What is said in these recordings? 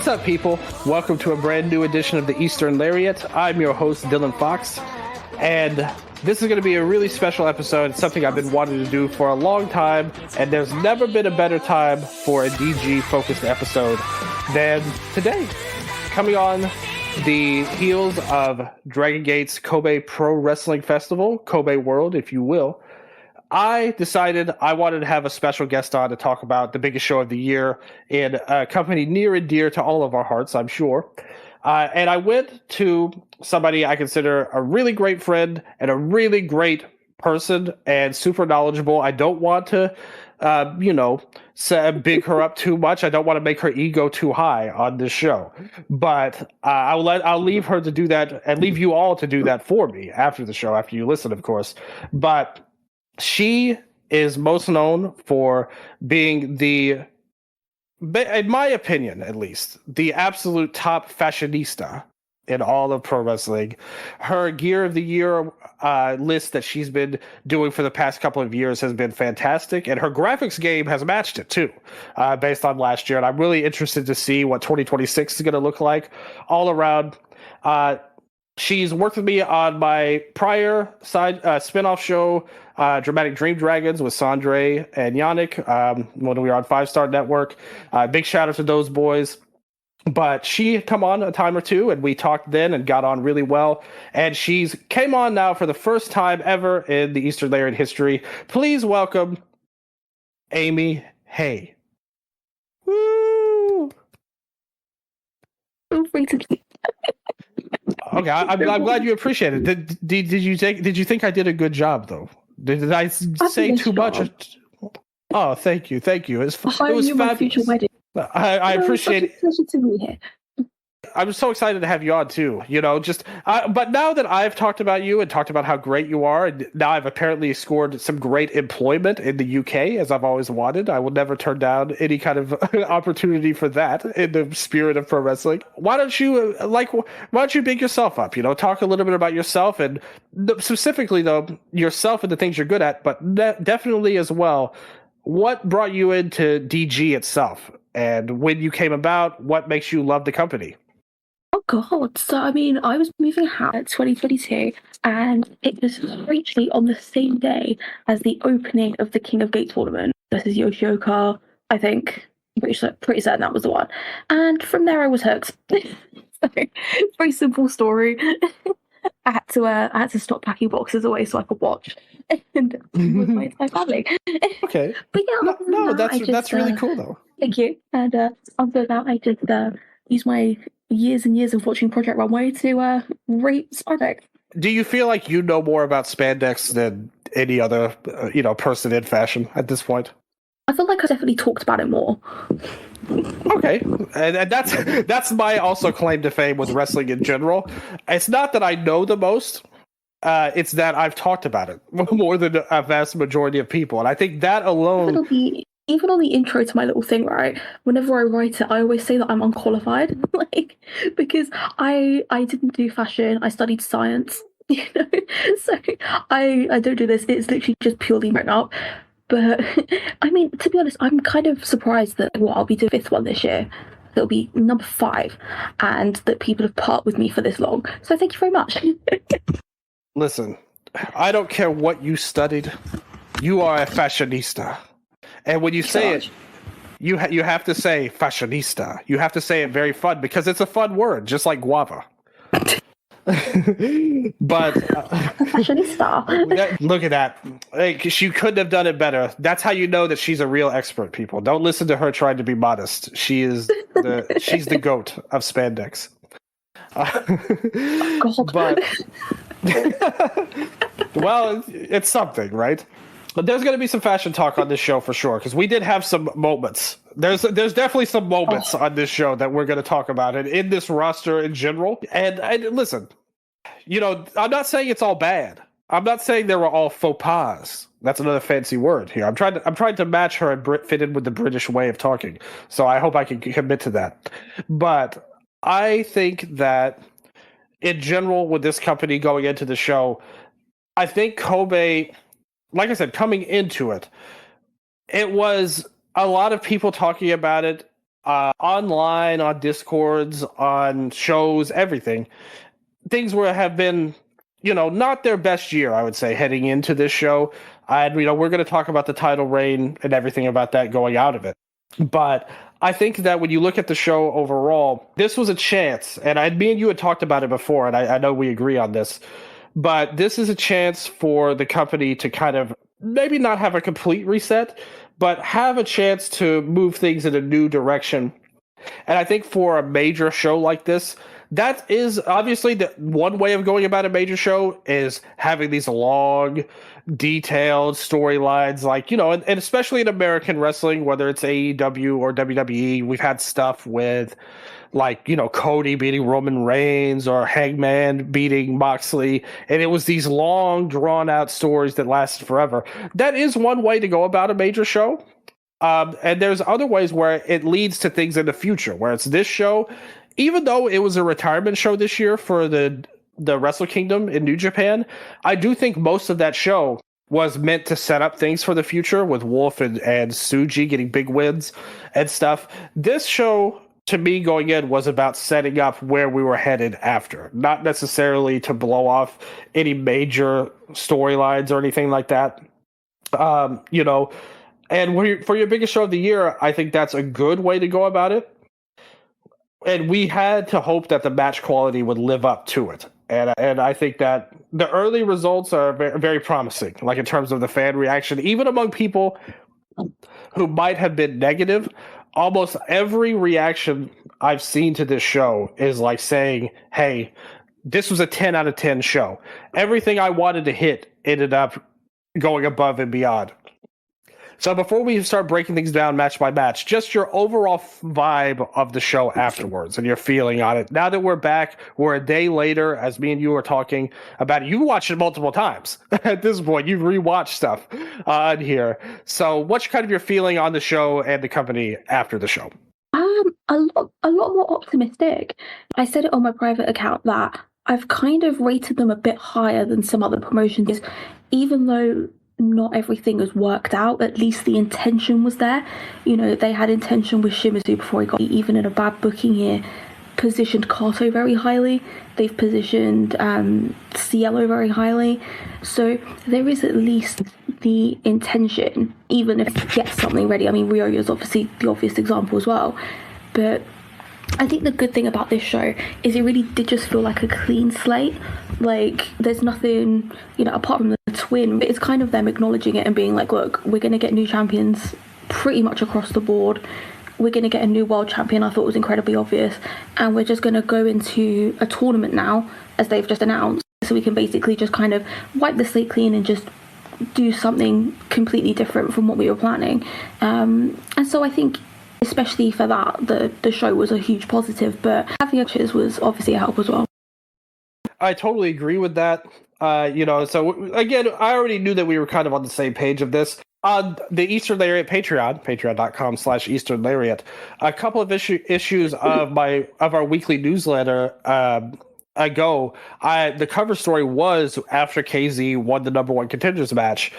up, people? Welcome to a brand new edition of the Eastern Lariat. I'm your host, Dylan Fox, and this is going to be a really special episode. It's something I've been wanting to do for a long time, and there's never been a better time for a DG-focused episode than today. Coming on the heels of DRAGONGATE's Kobe Pro Wrestling Festival, Kobe World, if you will, I decided I wanted to have a special guest on to talk about the biggest show of the year in a company near and dear to all of our hearts, I'm sure. And I went to somebody I consider a really great friend and a really great person and super knowledgeable. I don't want to, big her up too much. I don't want to make her ego too high on this show. But I'll leave her to do that and leave you all to do that for me after the show, after you listen, of course. But she is most known for being in my opinion at least, the absolute top fashionista in all of pro wrestling. Her Gear of the Year list that she's been doing for the past couple of years has been fantastic, and her graphics game has matched it too, based on last year. And I'm really interested to see what 2026 is going to look like all around. She's worked with me on my prior side spin-off show, Dramatic Dream Dragons, with Sandre and Yannick, when we were on 5-Star Network. Big shout out to those boys. But she had come on a time or two, and we talked then and got on really well. And she's came on now for the first time ever in the Eastern Lariat history. Please welcome Amy Hay. Woo! Okay, I'm glad you appreciate it. Did you think I did a good job though? Did I say too much? Oh, thank you. It was fabulous. I appreciate it. Pleasure to be here. I'm so excited to have you on too. But now that I've talked about you and talked about how great you are, and now I've apparently scored some great employment in the UK, as I've always wanted. I will never turn down any kind of opportunity for that in the spirit of pro wrestling. Why don't you big yourself up? Talk a little bit about yourself, and specifically though yourself and the things you're good at, but definitely as well, what brought you into DG itself, and when you came about, what makes you love the company? Oh God! So I was moving house in 2022, and it was literally on the same day as the opening of the King of Gate tournament. This is Yoshioka, I think. Pretty certain that was the one. And from there, I was hooked. So, very simple story. I had to stop packing boxes away so I could watch, and with my entire family. Okay. But yeah, that's really cool though. Thank you. And after that, I just use my years and years of watching Project Runway to rate spandex. Do you feel like you know more about spandex than any other person in fashion at this point? I feel like I definitely talked about it more. Okay, and that's my also claim to fame with wrestling in general. It's not that I know the most, it's that I've talked about it more than a vast majority of people, and I think that alone. Even on the intro to my little thing, right? Whenever I write it, I always say that I'm unqualified, because I didn't do fashion. I studied science, so I don't do this. It's literally just purely written up. But to be honest, I'm kind of surprised that I'll be doing 5th one this year. It'll be number 5, and that people have part with me for this long. So thank you very much. Listen, I don't care what you studied. You are a fashionista. And when you say it, you have to say fashionista. You have to say it very fun, because it's a fun word, just like guava. But fashionista. Look at that. She couldn't have done it better. That's how you know that she's a real expert, people. Don't listen to her trying to be modest. She's the goat of spandex. God. But well, it's something, right? But there's going to be some fashion talk on this show for sure, because we did have some moments. There's definitely some moments on this show that we're going to talk about, and in this roster in general. And listen, I'm not saying it's all bad. I'm not saying they were all faux pas. That's another fancy word here. I'm trying to match her and fit in with the British way of talking. So I hope I can commit to that. But I think that in general, with this company going into the show, I think Kobe, like I said, coming into it, it was a lot of people talking about it online, on Discords, on shows, everything. Things have been, not their best year, I would say, heading into this show. And, we're going to talk about the title reign and everything about that going out of it. But I think that when you look at the show overall, this was a chance. And me and you had talked about it before, and I know we agree on this. But this is a chance for the company to kind of maybe not have a complete reset, but have a chance to move things in a new direction. And I think for a major show like this, that is obviously the one way of going about a major show is having these long, detailed storylines, like, and especially in American wrestling, whether it's AEW or WWE, we've had stuff with, like, Cody beating Roman Reigns or Hangman beating Moxley, and it was these long, drawn-out stories that lasted forever. That is one way to go about a major show. And there's other ways where it leads to things in the future, where it's this show, even though it was a retirement show this year for the Wrestle Kingdom in New Japan, I do think most of that show was meant to set up things for the future with Wolf and Tsuji getting big wins and stuff. This show, to me, going in, was about setting up where we were headed after, not necessarily to blow off any major storylines or anything like that. And for your biggest show of the year, I think that's a good way to go about it. And we had to hope that the match quality would live up to it. And I think that the early results are very, very promising, like in terms of the fan reaction, even among people who might have been negative. Almost every reaction I've seen to this show is like saying, hey, this was a 10 out of 10 show. Everything I wanted to hit ended up going above and beyond. So before we start breaking things down match by match, just your overall vibe of the show afterwards and your feeling on it. Now that we're back, we're a day later, as me and you were talking about it. You watched it multiple times at this point. You've rewatched stuff on here. So what's kind of your feeling on the show and the company after the show? A lot more optimistic. I said it on my private account that I've kind of rated them a bit higher than some other promotions, even though not everything is worked out. At least the intention was there. They had intention with Shimizu before he got, even in a bad booking here, positioned Kato very highly. They've positioned Cielo very highly. So there is at least the intention, even if it gets something ready. I mean, Ryoya is obviously the obvious example as well. But I think the good thing about this show is it really did just feel like a clean slate. Like, there's nothing, apart from the twin, it's kind of them acknowledging it and being like, look, we're going to get new champions pretty much across the board. We're going to get a new world champion. I thought it was incredibly obvious. And we're just going to go into a tournament now, as they've just announced. So we can basically just kind of wipe the slate clean and just do something completely different from what we were planning. And so I think, especially for that, the show was a huge positive, but having matches was obviously a help as well. I totally agree with that. So again, I already knew that we were kind of on the same page of this. On the Eastern Lariat Patreon, patreon.com/Eastern Lariat, a couple of issues of our weekly newsletter ago, the cover story was after KZ won the number one contenders match.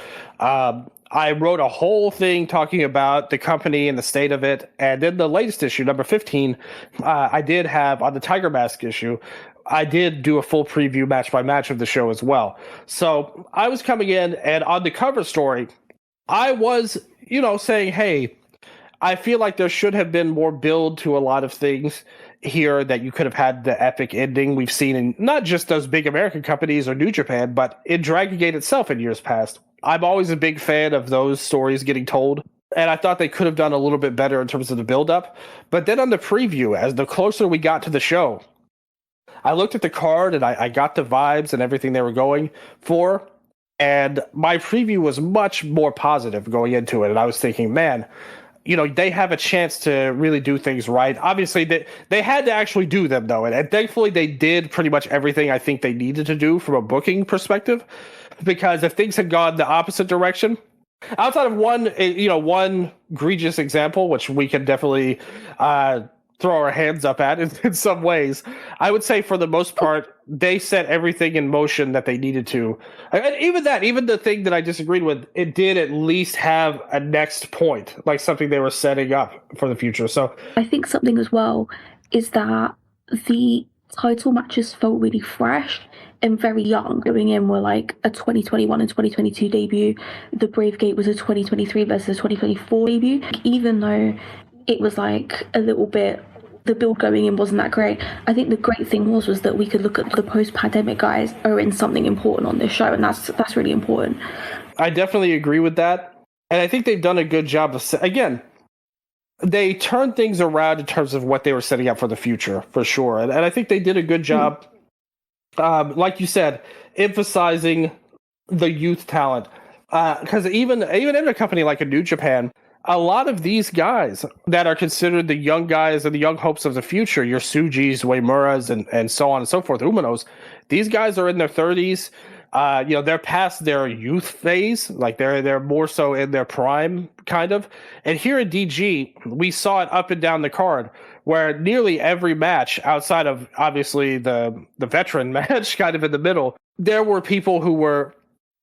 I wrote a whole thing talking about the company and the state of it. And then the latest issue, number 15, I did have on the Tiger Mask issue, I did do a full preview match by match of the show as well. So I was coming in, and on the cover story, I was, saying, hey, I feel like there should have been more build to a lot of things here, that you could have had the epic ending we've seen in not just those big American companies or New Japan, but in Dragon Gate itself in years past. I'm always a big fan of those stories getting told, and I thought they could have done a little bit better in terms of the build-up. But then on the preview, as the closer we got to the show, I looked at the card and I got the vibes and everything they were going for, and my preview was much more positive going into it. And I was thinking, man, they have a chance to really do things right. Obviously, they had to actually do them, though. And thankfully, they did pretty much everything I think they needed to do from a booking perspective. Because if things had gone the opposite direction, outside of one egregious example, which we can definitely throw our hands up at in some ways. I would say for the most part, they set everything in motion that they needed to. And even the thing that I disagreed with, it did at least have a next point, like something they were setting up for the future. So I think something as well is that the title matches felt really fresh and very young. Going in were like a 2021 and 2022 debut. The Brave Gate was a 2023 versus 2024 debut. Even though it was like a little bit, the build going in wasn't that great. I think the great thing was that we could look at the post-pandemic guys are in something important on this show, and that's really important. I definitely agree with that, and I think they've done a good job of again. They turned things around in terms of what they were setting up for the future, for sure, and I think they did a good job. Like you said, emphasizing the youth talent, because even in a company like a New Japan, a lot of these guys that are considered the young guys and the young hopes of the future, your Sujis, Uemuras, and so on and so forth, Umanos, these guys are in their 30s. They're past their youth phase, like they're more so in their prime, kind of. And here at DG, we saw it up and down the card, where nearly every match, outside of obviously the veteran match, kind of in the middle, there were people who were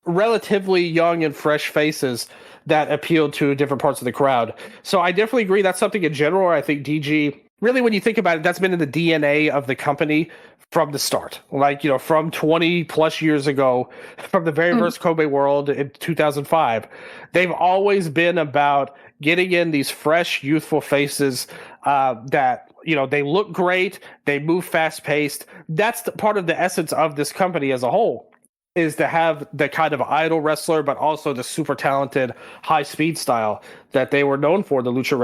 relatively young and fresh faces that appealed to different parts of the crowd. So I definitely agree that's something in general. I think DG, really, when you think about it, that's been in the DNA of the company from the start. Like, from 20 plus years ago, from the very first Kobe World in 2005, they've always been about getting in these fresh, youthful faces that, they look great, they move fast paced. That's part of the essence of this company as a whole, is to have the kind of idol wrestler, but also the super talented high speed style that they were known for, the Lucha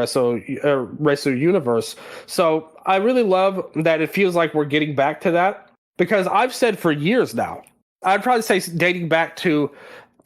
Wrestler universe. So I really love that it feels like we're getting back to that, because I've said for years now, I'd probably say dating back to,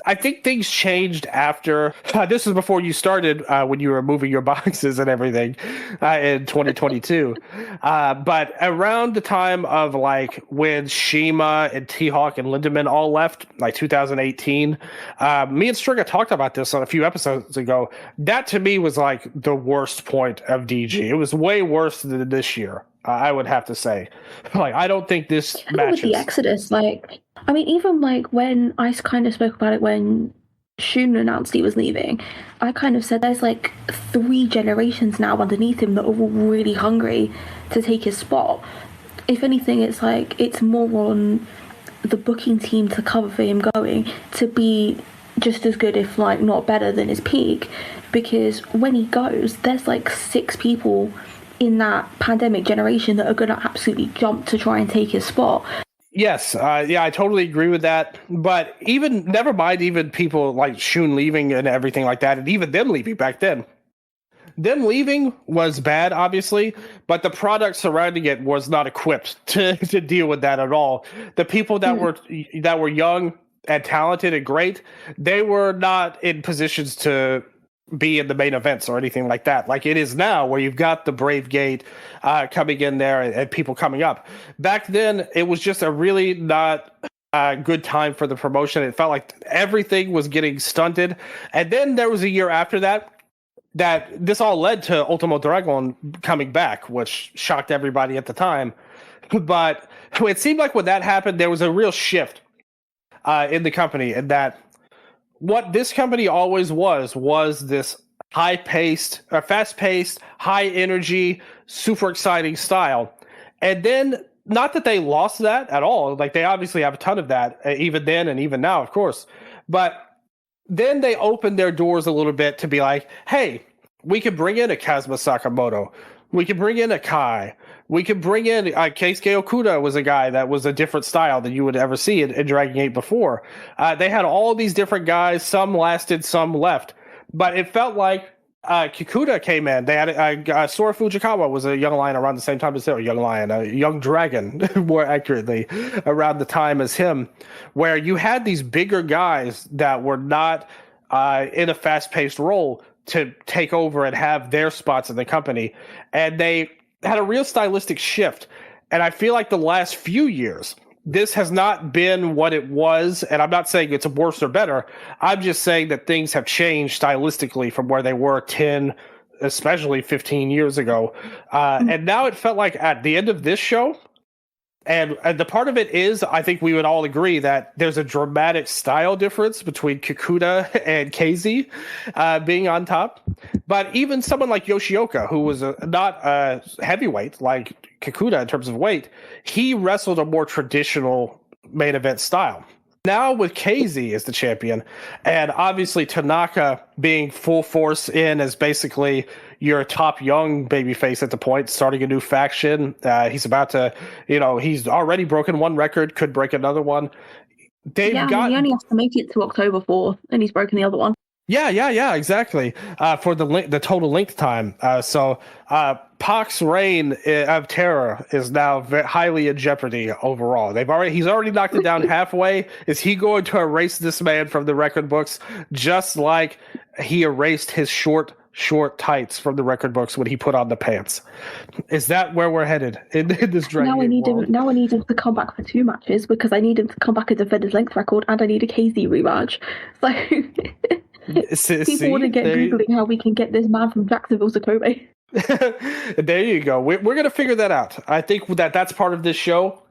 I think things changed after, this was before you started, when you were moving your boxes and everything in 2022. But around the time of like when Shima and T-Hawk and Lindemann all left, like 2018, me and Striga talked about this on a few episodes ago. That to me was like the worst point of DG. It was way worse than this year, I would have to say. Like, I don't think this matches. With the Exodus, even like when I kind of spoke about it when Shun announced he was leaving, I kind of said there's like 3 generations now underneath him that are all really hungry to take his spot. If anything, it's like it's more on the booking team to cover for him going to be just as good, if like not better than his peak, because when he goes, there's like 6 people in that pandemic generation that are going to absolutely jump to try and take his spot. Yes, I totally agree with that. But never mind even people like Shun leaving and everything like that, and even them leaving back then. Them leaving was bad, obviously, but the product surrounding it was not equipped to deal with that at all. The people that were young and talented and great, they were not in positions to be in the main events or anything like that, like it is now, where you've got the Brave Gate coming in there and people coming up. Back then, it was just a really not good time for the promotion. It felt like everything was getting stunted. And then there was a year after that this all led to Ultimo Dragon coming back, which shocked everybody at the time. But it seemed like when that happened, there was a real shift in the company, and that what this company always was this high-paced, fast-paced, high-energy, super exciting style. And then, not that they lost that at all. Like, they obviously have a ton of that, even then and even now, of course. But then they opened their doors a little bit to be like, hey, we could bring in a Kazuma Sakamoto. We could bring in a Kai. We could bring in Keisuke Okuda was a guy that was a different style than you would ever see in Dragon Gate before. They had all these different guys. Some lasted, some left. But it felt like Kikuta came in. They had Sora Fujikawa was a young lion around the same time as him. A young dragon, more accurately, around the time as him. Where you had these bigger guys that were not in a fast-paced role to take over and have their spots in the company. And they had a real stylistic shift. And I feel like the last few years, this has not been what it was. And I'm not saying it's worse or better. I'm just saying that things have changed stylistically from where they were 10, especially 15 years ago. And now it felt like at the end of this show, and the part of it is, I think we would all agree that there's a dramatic style difference between Kikuta and Kzy being on top. But even someone like Yoshioka, who was not a heavyweight like Kikuta in terms of weight, he wrestled a more traditional main event style. Now with Kzy as the champion, and obviously Tanaka being full force in as basically your top young babyface at the point, starting a new faction. He's about to, he's already broken one record, could break another one. He only has to make it to October 4th, and he's broken the other one. Yeah, exactly. For the total length time. So Pac's reign of terror is now highly in jeopardy overall. He's already knocked it down halfway. Is he going to erase this man from the record books, just like he erased his short tights from the record books when he put on the pants? Is that where we're headed in this Dragon Gate world? Now I need him to come back for 2 matches, because I need him to come back and defend his length record, and I need a Kzy rematch. So people want to get Googling how we can get this man from Jacksonville to Kobe. There you go. We're going to figure that out. I think that's part of this show.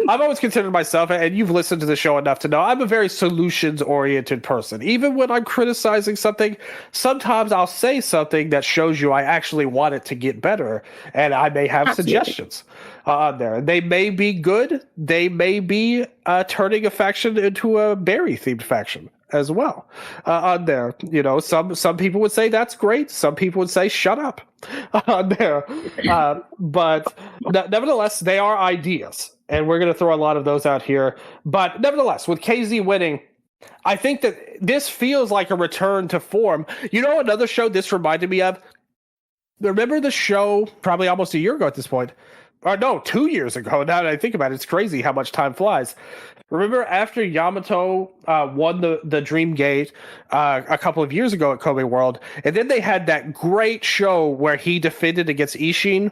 I've always considered myself, and you've listened to the show enough to know, I'm a very solutions-oriented person. Even when I'm criticizing something, sometimes I'll say something that shows you I actually want it to get better, and I may have suggestions on there. They may be good. They may be turning a faction into a Barry-themed faction as well on there. Some people would say that's great. Some people would say shut up on there. But nevertheless, they are ideas. And we're going to throw a lot of those out here. But nevertheless, with Kzy winning, I think that this feels like a return to form. Another show this reminded me of? Remember the show probably almost a year ago at this point? Or no, 2 years ago. Now that I think about it, it's crazy how much time flies. Remember after Yamato won the Dream Gate a couple of years ago at Kobe World, and then they had that great show where he defended against Ishin,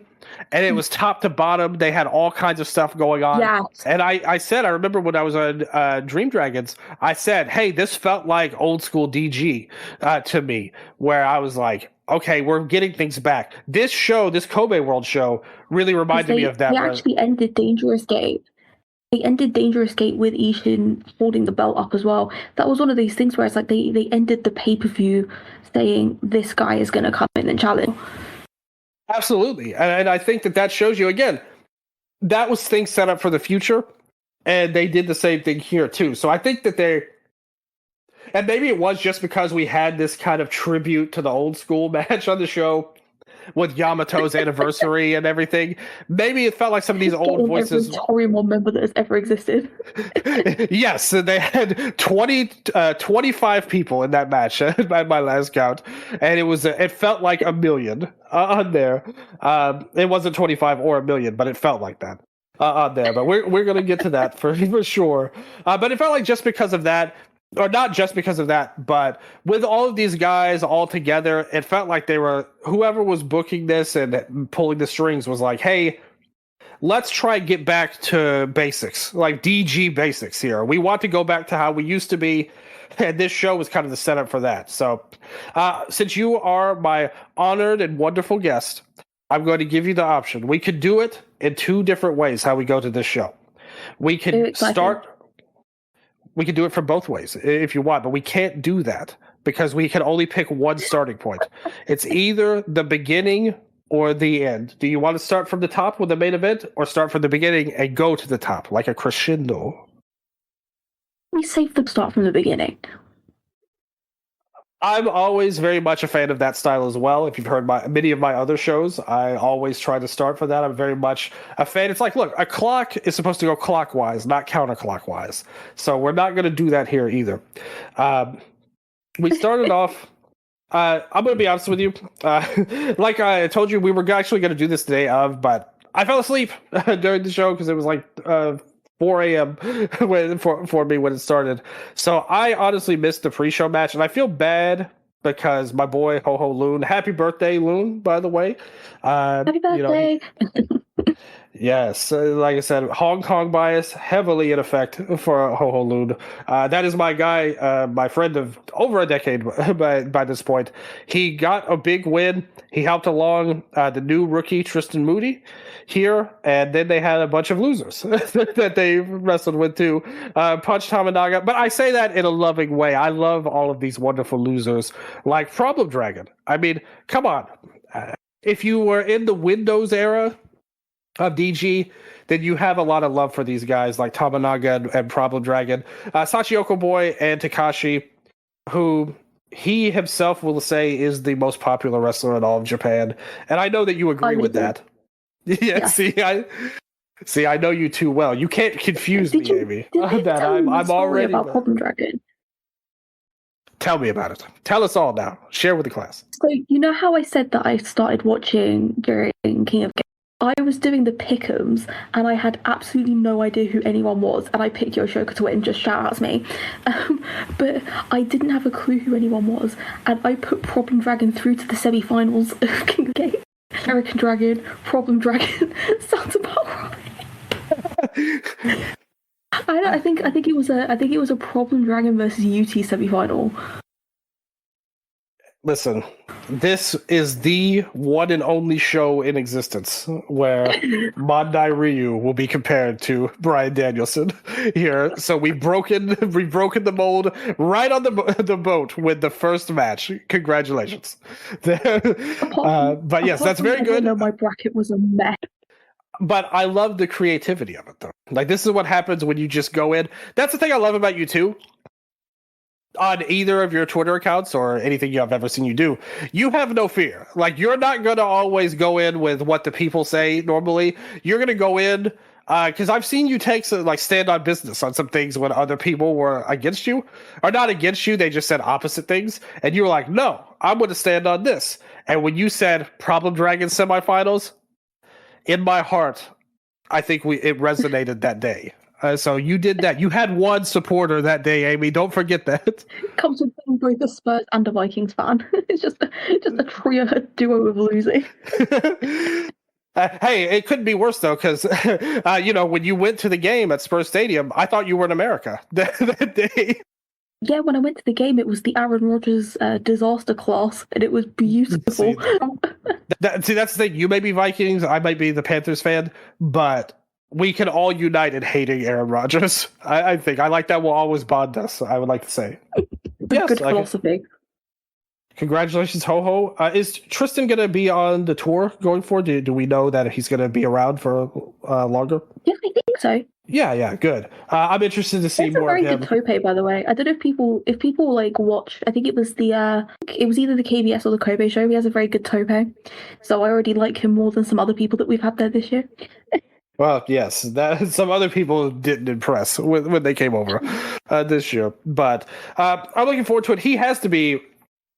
and it was top to bottom. They had all kinds of stuff going on. Yes. And I remember when I was on Dream Dragons, I said, hey, this felt like old school DG to me, where I was like, okay, we're getting things back. This Kobe World show really reminded me of that. They actually ended Dangerous Gate. They ended Dangerous Gate with Ishin holding the belt up as well. That was one of these things where it's like they ended the pay-per-view saying this guy is going to come in and challenge. Absolutely. And I think that shows you, again, that was things set up for the future, and they did the same thing here too. So I think that and maybe it was just because we had this kind of tribute to the old school match on the show with Yamato's anniversary and everything. Maybe it felt like some of these old voices. Every Toryumon member that has ever existed. Yes, they had 25 people in that match at my last count, and it felt like a million on there. It wasn't 25 or a million, but it felt like that on there. But we're gonna get to that for sure. But it felt like just because of that. Or not just because of that, but with all of these guys all together, it felt like whoever was booking this and pulling the strings was like, hey, let's try and get back to basics, like DG basics here. We want to go back to how we used to be, and this show was kind of the setup for that. So since you are my honored and wonderful guest, I'm going to give you the option. We could do it in 2 different ways, how we go to this show. We could We could do it from both ways if you want, but we can't do that because we can only pick one starting point. It's either the beginning or the end. Do you want to start from the top with the main event, or start from the beginning and go to the top like a crescendo? We save the start from the beginning. I'm always very much a fan of that style as well. If you've heard many of my other shows, I always try to start for that. I'm very much a fan. It's like, look, a clock is supposed to go clockwise, not counterclockwise. So we're not going to do that here either. We started off. I'm going to be honest with you. Like I told you, we were actually going to do this today but I fell asleep during the show because it was like 4 a.m. for me when it started. So I honestly missed the pre-show match, and I feel bad because my boy Ho Loon, happy birthday Loon, by the way. Happy birthday! Yes, like I said, Hong Kong bias heavily in effect for Ho Ho Lun. That is my guy, my friend of over a decade by this point. He got a big win. He helped along the new rookie Tristan Moody here, and then they had a bunch of losers that they wrestled with too. Punch Tamanaga, but I say that in a loving way. I love all of these wonderful losers, like Problem Dragon. I mean, come on. If you were in the Windows era of DG, then you have a lot of love for these guys like Tamanaga and Problem Dragon. Sachiyoko Boy and Takashi, who he himself will say is the most popular wrestler in all of Japan. And I know that you agree with that. Yeah, see, I know you too well. You can't confuse me, Amy. That I'm already about Problem Dragon. Tell me about it. Tell us all now. Share with the class. So you know how I said that I started watching during King of Games? I was doing the pick'ems and I had absolutely no idea who anyone was, and I picked Yoshioka to win, just shout out to me. But I didn't have a clue who anyone was, and I put Problem Dragon through to the semi-finals of King of Games. American Dragon, Problem Dragon, sounds about right. I think it was a Problem Dragon versus UT semi-final. Listen, this is the one and only show in existence where Mondai Ryu will be compared to Bryan Danielson here. So we've broken the mold right on the boat with the first match. Congratulations. But yes, that's very good. My bracket was a mess. But I love the creativity of it, though. Like, this is what happens when you just go in. That's the thing I love about you, too. On either of your Twitter accounts or anything I've ever seen you do, you have no fear. Like, you're not going to always go in with what the people say normally. You're going to go in, because I've seen you take stand on business on some things when other people were against you. Or not against you, they just said opposite things. And you were like, no, I'm going to stand on this. And when you said Problem Dragon semifinals, in my heart, I think it resonated that day. So you did that. You had one supporter that day, Amy. Don't forget that. It comes with being both a Spurs and a Vikings fan. It's just a trio, a duo of losing. Hey, it couldn't be worse though, because when you went to the game at Spurs Stadium, I thought you were in America that day. Yeah, when I went to the game, it was the Aaron Rodgers disaster class, and it was beautiful. See, that's the thing. You may be Vikings, I might be the Panthers fan, but we can all unite in hating Aaron Rodgers. I think I like that will always bond us. I would like to say, yes, good philosophy. Congratulations, Ho Ho. Is Tristan going to be on the tour going forward? Do we know that he's going to be around for longer? Yeah, I think so. Yeah, good. I'm interested to see more of him. It's a very good tope, by the way. I don't know if people like watch. I think it was either the KBS or the Kobe show. He has a very good tope, so I already like him more than some other people that we've had there this year. Well, yes, that some other people didn't impress when they came over this year, but I'm looking forward to it. He has to be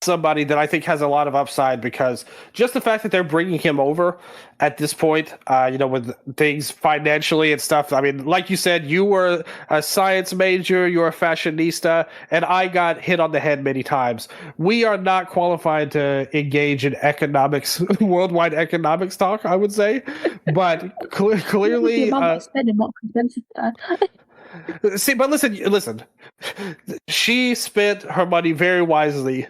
somebody that I think has a lot of upside, because just the fact that they're bringing him over at this point, with things financially and stuff. I mean, like you said, you were a science major, you're a fashionista, and I got hit on the head many times. We are not qualified to engage in economics, worldwide economics talk, I would say, but clearly. See, but listen. She spent her money very wisely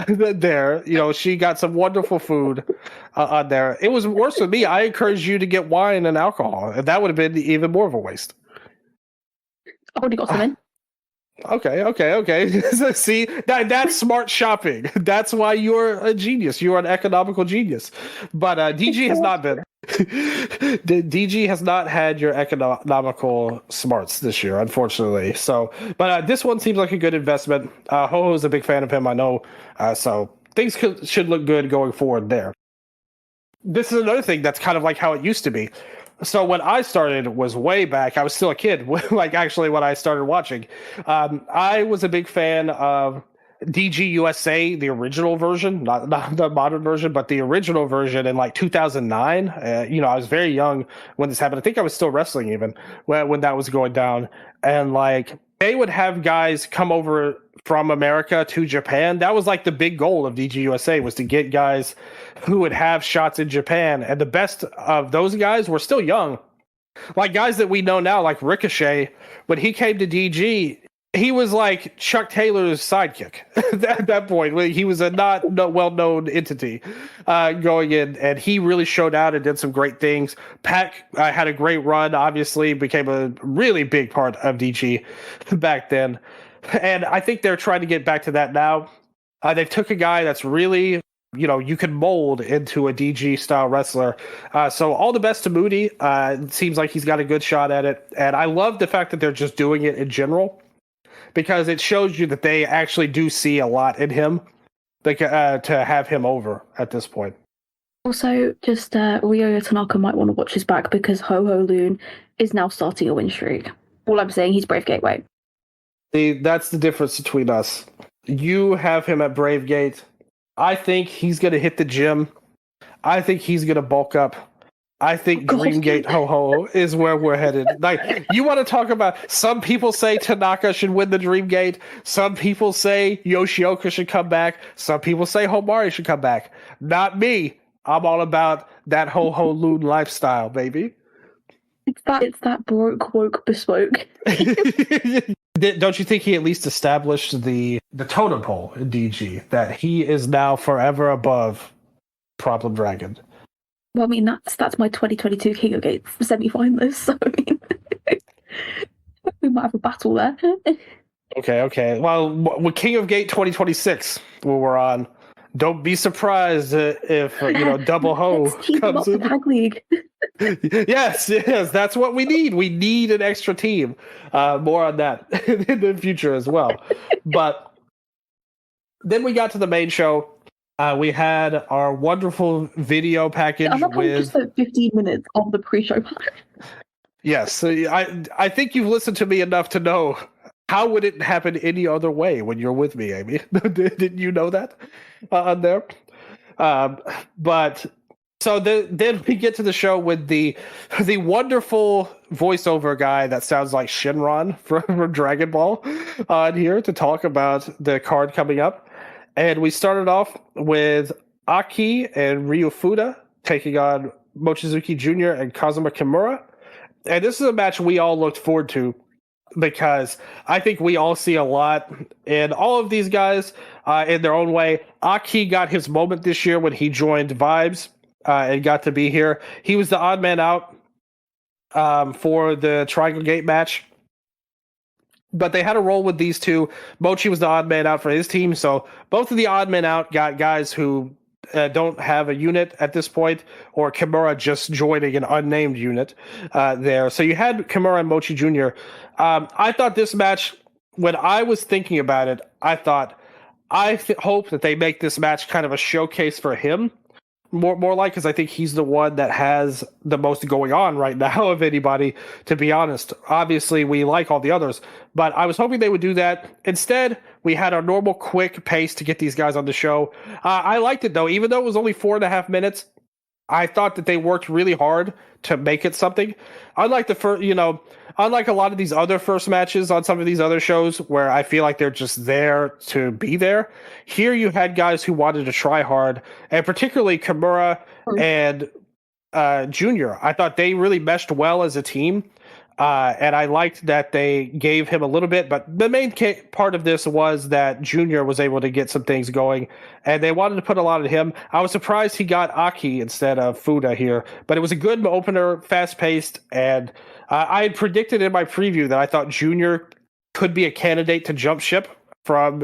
there. She got some wonderful food on there. It was worse for me. I encouraged you to get wine and alcohol, and that would have been even more of a waste. I already got some in. Okay. See, that's smart shopping. That's why you're a genius. You're an economical genius. But DG has not been. DG has not had your economical smarts this year, unfortunately. So, but this one seems like a good investment. Ho is a big fan of him, I know. So things should look good going forward there. This is another thing that's kind of like how it used to be. So when I started was way back. I was still a kid, actually when I started watching. I was a big fan of DG USA, the original version, not the modern version, but the original version in 2009. I was very young when this happened. I think I was still wrestling even when that was going down. And they would have guys come over from America to Japan. That was like the big goal of DGUSA, was to get guys who would have shots in Japan. And the best of those guys were still young. Like guys that we know now, like Ricochet, when he came to DG, he was like Chuck Taylor's sidekick at that point. He was a not well-known entity going in, and he really showed out and did some great things. Pac had a great run, obviously, became a really big part of DG back then. And I think they're trying to get back to that now. They've took a guy that's really, you can mold into a DG style wrestler. So all the best to Moody. It seems like he's got a good shot at it. And I love the fact that they're just doing it in general, because it shows you that they actually do see a lot in him to have him over at this point. Also, just Ryo Tanaka might want to watch his back, because Ho Ho Loon is now starting a win streak. All I'm saying, he's Brave Gateway. That's the difference between us. You have him at Brave Gate. I think he's going to hit the gym. I think he's going to bulk up. I think Dreamgate Ho Ho is where we're headed. Like, you want to talk about, some people say Tanaka should win the Dreamgate. Some people say Yoshioka should come back. Some people say Homari should come back. Not me. I'm all about that Ho Ho Loon lifestyle, baby. It's that broke woke bespoke. Don't you think he at least established the totem pole in DG, that he is now forever above Problem Dragon? Well, I mean, that's my 2022 King of Gates semi-finalist, so I mean, we might have a battle there. Okay. Well, with King of Gate 2026, where we're on, don't be surprised if Double Ho comes in. Tag League. Yes, that's what we need. We need an extra team. More on that in the future as well. But then we got to the main show. We had our wonderful video package with just 15 minutes of the pre-show part. Yes, so I think you've listened to me enough to know, how would it happen any other way when you're with me, Amy? Didn't you know that on there? But so then we get to the show with the wonderful voiceover guy that sounds like Shenron from Dragon Ball on here to talk about the card coming up. And we started off with Aki and Ryu Fuda taking on Mochizuki Jr. and Kazuma Kimura. And this is a match we all looked forward to, because I think we all see a lot in all of these guys in their own way. Aki got his moment this year when he joined Vibes and got to be here. He was the odd man out for the Triangle Gate match. But they had a roll with these two. Mochi was the odd man out for his team, so both of the odd men out got guys who don't have a unit at this point, or Kimura just joining an unnamed unit there. So you had Kimura and Mochi Jr. I thought this match, when I was thinking about it, I thought, hope that they make this match kind of a showcase for him. More like, because I think he's the one that has the most going on right now of anybody, to be honest. Obviously, we like all the others, but I was hoping they would do that. Instead, we had our normal quick pace to get these guys on the show. I liked it, though. Even though it was only 4.5 minutes, I thought that they worked really hard to make it something. Unlike unlike a lot of these other first matches on some of these other shows where I feel like they're just there to be there, here you had guys who wanted to try hard, and particularly Kimura and Junior. I thought they really meshed well as a team, and I liked that they gave him a little bit, but the main part of this was that Junior was able to get some things going, and they wanted to put a lot of him. I was surprised he got Aki instead of Fuda here, but it was a good opener, fast-paced, and I had predicted in my preview that I thought Junior could be a candidate to jump ship from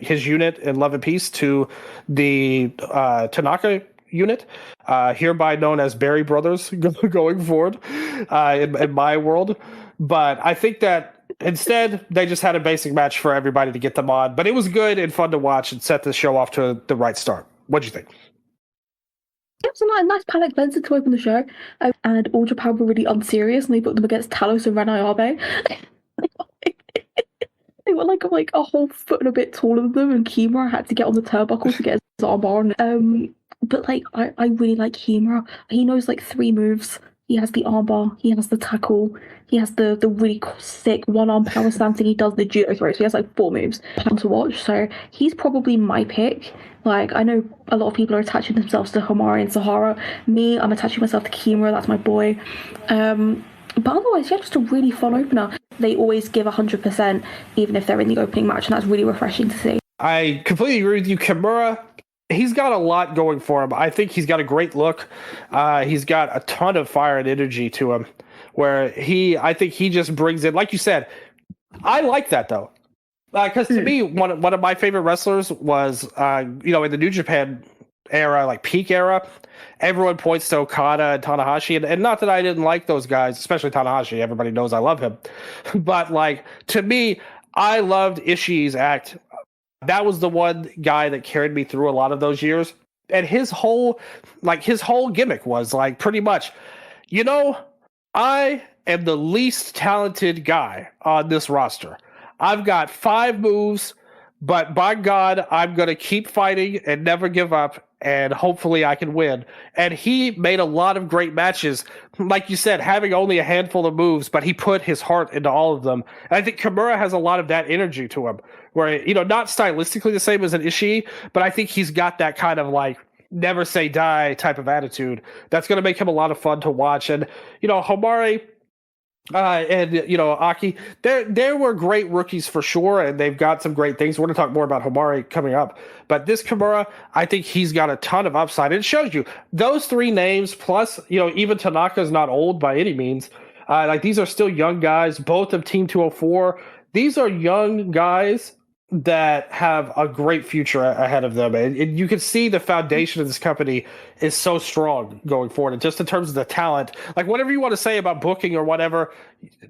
his unit in Love and Peace to the Tanaka unit, hereby known as Berry Brothers going forward in my world. But I think that instead they just had a basic match for everybody to get them on. But it was good and fun to watch and set the show off to the right start. What'd you think? It was a nice palate cleanser to open the show, and All Japan were really unserious, and they put them against Talos and Ranayabe. They were like a whole foot and a bit taller than them, and Kimura had to get on the turnbuckle to get his arm on. But I really like Kimura. He knows 3 moves. He has the armbar. He has the tackle. He has the really sick one-arm power slam thing. He does the judo throw. So he has like 4 moves to watch. So he's probably my pick. Like, I know a lot of people are attaching themselves to Homari and Sahara. Me, I'm attaching myself to Kimura. That's my boy. But otherwise, yeah, just a really fun opener. They always give 100%, even if they're in the opening match, and that's really refreshing to see. I completely agree with you. Kimura, he's got a lot going for him. I think he's got a great look. He's got a ton of fire and energy to him, where I think he just brings in, like you said, I like that though. Because to me, one of my favorite wrestlers was, in the New Japan era, like peak era, everyone points to Okada and Tanahashi, and not that I didn't like those guys, especially Tanahashi. Everybody knows I love him. But like, to me, I loved Ishii's act. That was the one guy that carried me through a lot of those years. And his whole gimmick was like, pretty much, I am the least talented guy on this roster. I've got 5 moves, but by God, I'm going to keep fighting and never give up, and hopefully I can win. And he made a lot of great matches, like you said, having only a handful of moves, but he put his heart into all of them. And I think Kimura has a lot of that energy to him, where, not stylistically the same as an Ishii, but I think he's got that kind of like never say die type of attitude that's going to make him a lot of fun to watch. And, Homari, and Aki, there were great rookies for sure, and they've got some great things. We're going to talk more about Homari coming up, but this Kimura, I think he's got a ton of upside. It shows you those 3 names plus, even Tanaka's not old by any means. Like, these are still young guys, both of Team 204. These are young guys that have a great future ahead of them, and you can see the foundation of this company is so strong going forward. And just in terms of the talent, like, whatever you want to say about booking or whatever,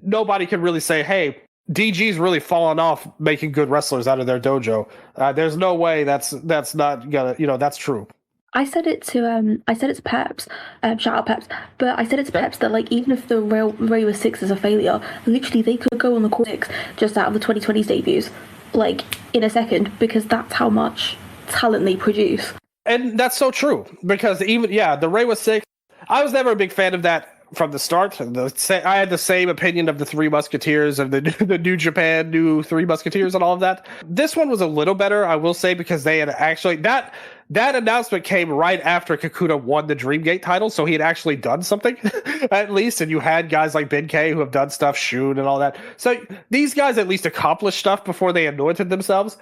nobody can really say, hey, DG's really fallen off making good wrestlers out of their dojo. There's no way that's not gonna, that's true. I said it to Peps, shout out Peps, but I said it to Peps that, like, even if the Reiwa 6 is a failure, literally they could go on the Core 6 just out of the 2020's debuts, like, in a second, because that's how much talent they produce. And that's so true, because the Reiwa 6, I was never a big fan of that from the start. I had the same opinion of the 3 Musketeers and the New Japan new 3 Musketeers and all of that. This one was a little better, I will say, because they had actually that announcement came right after Kakuta won the Dreamgate title, so he had actually done something at least. And you had guys like Ben K who have done stuff, Shun and all that. So these guys at least accomplished stuff before they anointed themselves.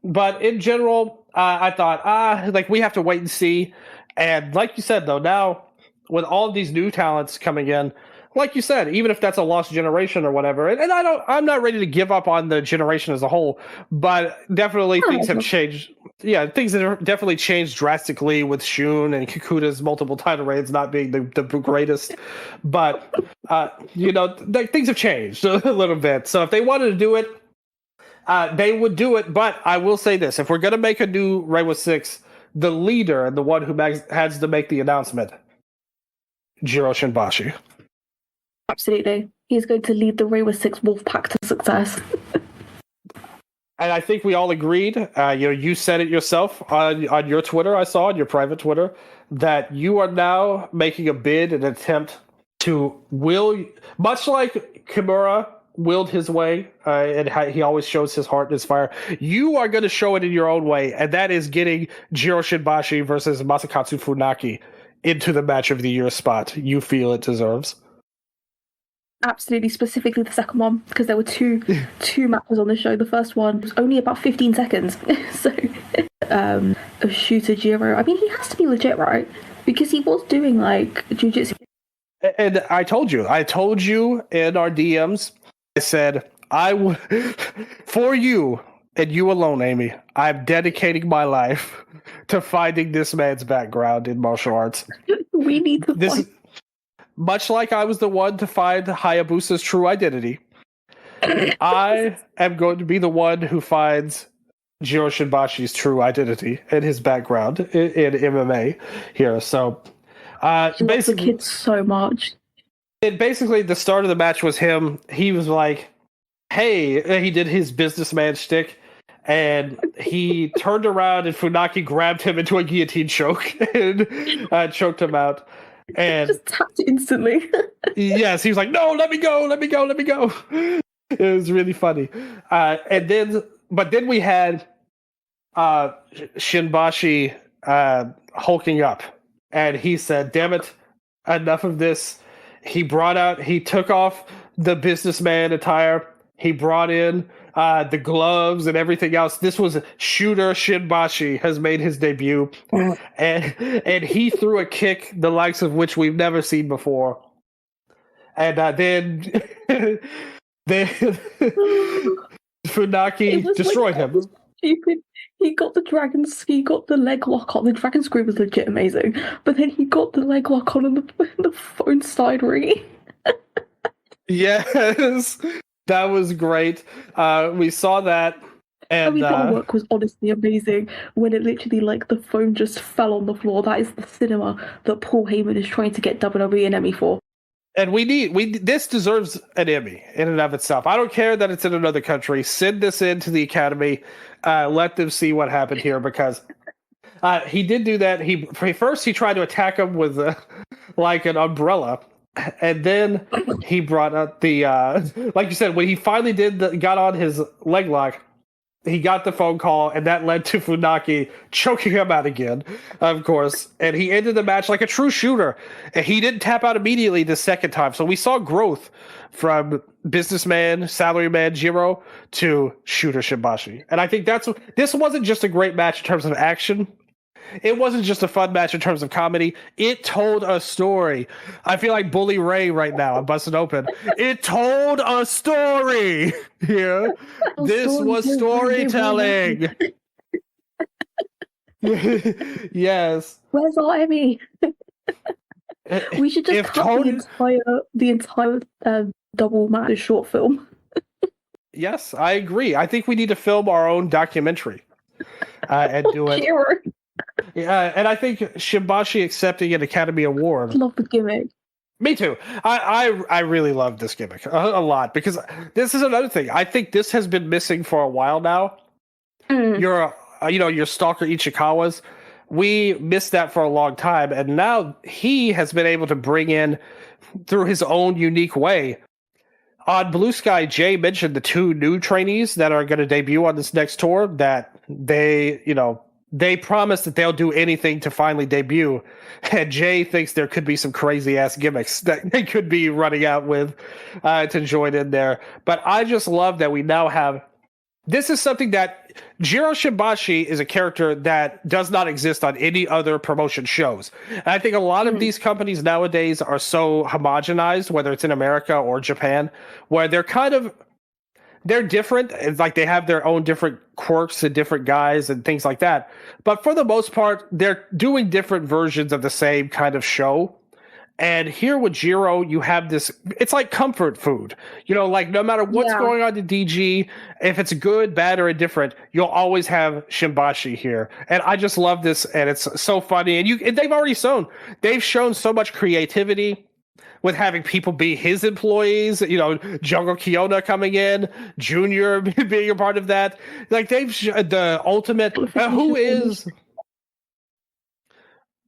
But in general, I thought, we have to wait and see. And like you said, though, now with all of these new talents coming in, like you said, even if that's a lost generation or whatever, and I'm not ready to give up on the generation as a whole, but definitely things have changed. Yeah, things have definitely changed drastically with Shun and Kakuta's multiple title reigns not being the greatest. But things have changed a little bit. So if they wanted to do it, they would do it. But I will say this: if we're going to make a new Reiwa 6, the leader and the one who has to make the announcement, Jiro Shinbashi. Absolutely. He's going to lead the Reiwa 6 Wolfpack to success. And I think we all agreed, you said it yourself on your Twitter, I saw, on your private Twitter, that you are now making a bid, an attempt to will, much like Kimura willed his way, and he always shows his heart and his fire, you are going to show it in your own way, and that is getting Jiro Shinbashi versus Masakatsu Funaki into the match of the year spot you feel it deserves. Absolutely, specifically the second one, because there were two matches on the show. The first one was only about 15 seconds. So, of Shooter Jiro, I mean, he has to be legit, right? Because he was doing, like, jiu-jitsu. And I told you in our DMs, I said, for you, and you alone, Amy, I'm dedicating my life to finding this man's background in martial arts. We need to find. Much like I was the one to find Hayabusa's true identity, I am going to be the one who finds Jiro Shinbashi's true identity and his background in MMA here. So, basically, the kids so much. And basically, the start of the match was him. He was like, "Hey," he did his businessman shtick, and he turned around and Funaki grabbed him into a guillotine choke and choked him out. And just tapped instantly. Yes, he was like, "No, let me go, let me go, let me go." It was really funny. But then we had Shinbashi hulking up, and he said, "Damn it, enough of this." He took off the businessman attire. He brought in the gloves and everything else. This was Shooter Shinbashi has made his debut, and he threw a kick the likes of which we've never seen before. And then Funaki destroyed him. Stupid. He got the leg lock on. The dragon screw was legit amazing, but then he got the leg lock on and the phone side ringing. Yes, that was great. We saw that, and that work was honestly amazing. When it literally the phone just fell on the floor. That is the cinema that Paul Heyman is trying to get WWE an Emmy for. And this deserves an Emmy in and of itself. I don't care that it's in another country. Send this into the Academy. Let them see what happened here, because he did do that. He tried to attack him with like an umbrella, and then he brought up the like you said, when he finally got on his leg lock. He got the phone call, and that led to Funaki choking him out again, of course. And he ended the match like a true shooter. And he didn't tap out immediately the second time. So we saw growth from businessman, salaryman Jiro to shooter Shinbashi. And I think this wasn't just a great match in terms of action. It wasn't just a fun match in terms of comedy. It told a story. I feel like Bully Ray right now. I'm busting open. It told a story here. This was storytelling. Yes. Where's our Emmy? We should just cut the entire double match short film. Yes, I agree. I think we need to film our own documentary and do it. Sure. Yeah, and I think Shinbashi accepting an Academy Award. Love the gimmick. Me too. I really love this gimmick a lot, because this is another thing. I think this has been missing for a while now. Your Stalker Ichikawa's. We missed that for a long time, and now he has been able to bring in through his own unique way. On Blue Sky, Jay mentioned the 2 new trainees that are going to debut on this next tour, that they promise that they'll do anything to finally debut. And Jay thinks there could be some crazy ass gimmicks that they could be running out with to join in there. But I just love that we now have. This is something that Jiro Shinbashi is a character that does not exist on any other promotion shows. And I think a lot of these companies nowadays are so homogenized, whether it's in America or Japan, where they're different. It's like they have their own different quirks and different guys and things like that. But for the most part, they're doing different versions of the same kind of show. And here with Jiro, you have this, it's like comfort food. No matter what's going on to DG, if it's good, bad, or indifferent, you'll always have Shinbashi here. And I just love this, and it's so funny. And they've shown so much creativity with having people be his employees, Jungle Kiona coming in, Junior being a part of that. Like, they've the ultimate, who is...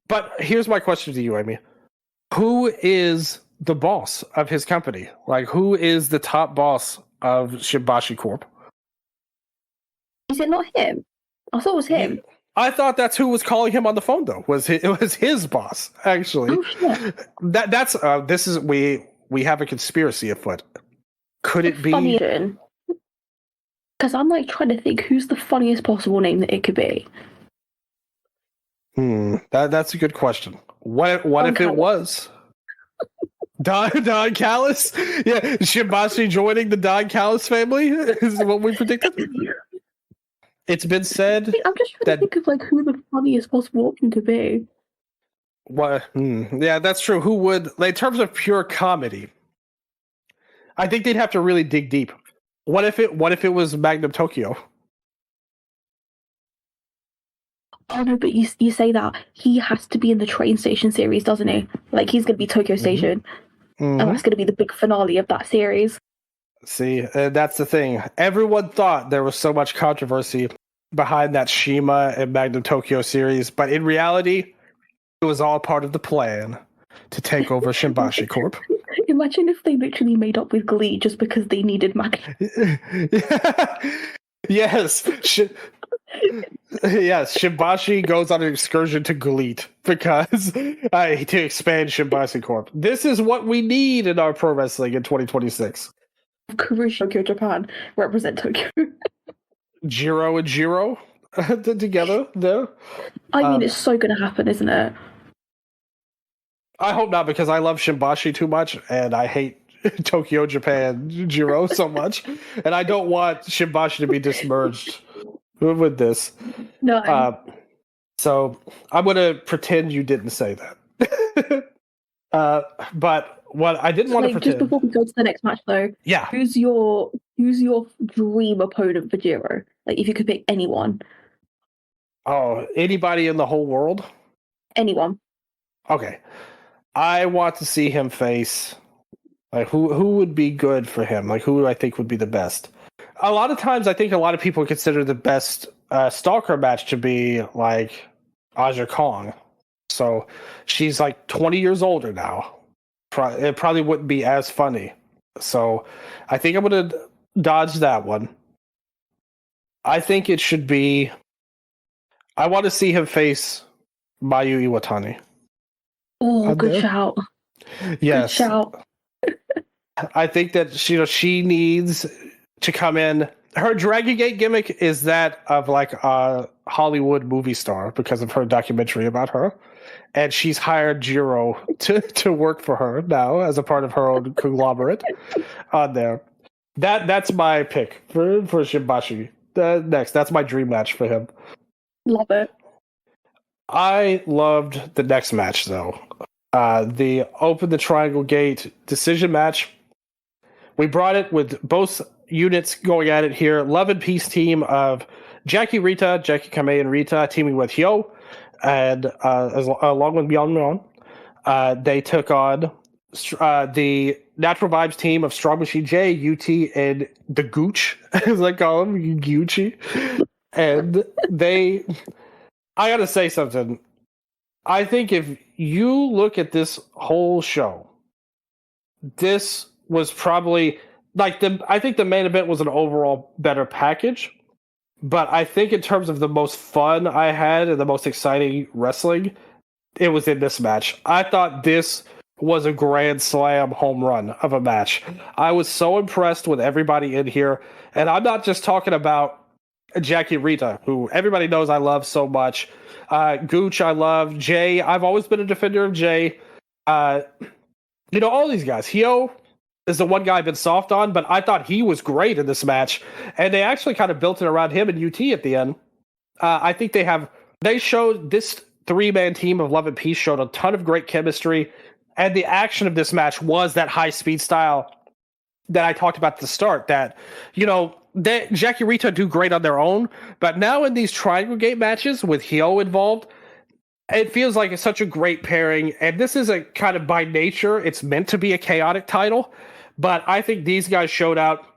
But here's my question to you, Amy. Who is the boss of his company? Like, who is the top boss of Shinbashi Corp? Is it not him? I thought it was him. I thought that's who was calling him on the phone, though. It was his boss, actually. Oh, shit. We have a conspiracy afoot. Could it be? Because I'm trying to think who's the funniest possible name that it could be. That's a good question. What if it was Don Callis? Yeah, Shinbashi joining the Don Callis family is what we predicted. It's been said. I'm just trying to think of who the funniest possible option could be. What? Yeah, that's true. Who would, in terms of pure comedy? I think they'd have to really dig deep. What if it was Magnum Tokyo? Oh no, but you say that he has to be in the train station series, doesn't he? He's going to be Tokyo Station, and that's going to be the big finale of that series. See, that's the thing. Everyone thought there was so much controversy behind that Shima and Magnum Tokyo series, but in reality, it was all part of the plan to take over Shinbashi Corp. Imagine if they literally made up with Glee just because they needed Maggie. Yes. Yes, Shimbashi goes on an excursion to Galit because to expand Shimbashi Corp. This is what we need in our pro wrestling in 2026. Kurushi, Tokyo, Japan represent Tokyo. Jiro and Jiro together there. I mean, it's so going to happen, isn't it? I hope not, because I love Shimbashi too much and I hate Tokyo, Japan, Jiro so much, and I don't want Shimbashi to be dismerged with this. No. So I'm going to pretend you didn't say that. But what I didn't want to pretend. Just before we go to the next match, though, yeah, who's your dream opponent for Jiro? Like, if you could pick anyone. Oh, anybody in the whole world? Anyone. Okay, I want to see him face. Like, who would be good for him? Like, who do I think would be the best? A lot of times, I think a lot of people consider the best Stalker match to be like Aja Kong. So she's like 20 years older now. It probably wouldn't be as funny. So I think I'm going to dodge that one. I think it should be. I want to see him face Mayu Iwatani. Oh, good shout. Yes. Good shout. I think that she needs to come in. Her Dragon Gate gimmick is that of like a Hollywood movie star because of her documentary about her. And she's hired Jiro to work for her now as a part of her own conglomerate on there. That's my pick for Shimbashi. Next, that's my dream match for him. Love it. I loved the next match though. The Open the Triangle Gate decision match. We brought it with both units going at it here. Love and Peace team of Jackie Kamei and Rita teaming with Hyo, and along with Myeon. They took on the Natural Vibes team of Strong Machine J, UT, and the Gooch, as I call him, Gucci. And I gotta say something. I think if you look at this whole show, this was probably I think the main event was an overall better package, but I think in terms of the most fun I had and the most exciting wrestling, it was in this match. I thought this was a grand slam home run of a match. I was so impressed with everybody in here, and I'm not just talking about Jackie Rita, who everybody knows I love so much. Gooch, I love. Jay, I've always been a defender of Jay. All these guys. Hyo is the one guy I've been soft on, but I thought he was great in this match. And they actually kind of built it around him and UT at the end. I think they showed this 3-man team of Love and Peace showed a ton of great chemistry. And the action of this match was that high-speed style that I talked about at the start. That, Jackie Rita do great on their own, but now in these Triangle Gate matches with Hyo involved, it feels like it's such a great pairing. And this is a kind of by nature, it's meant to be a chaotic title, but I think these guys showed out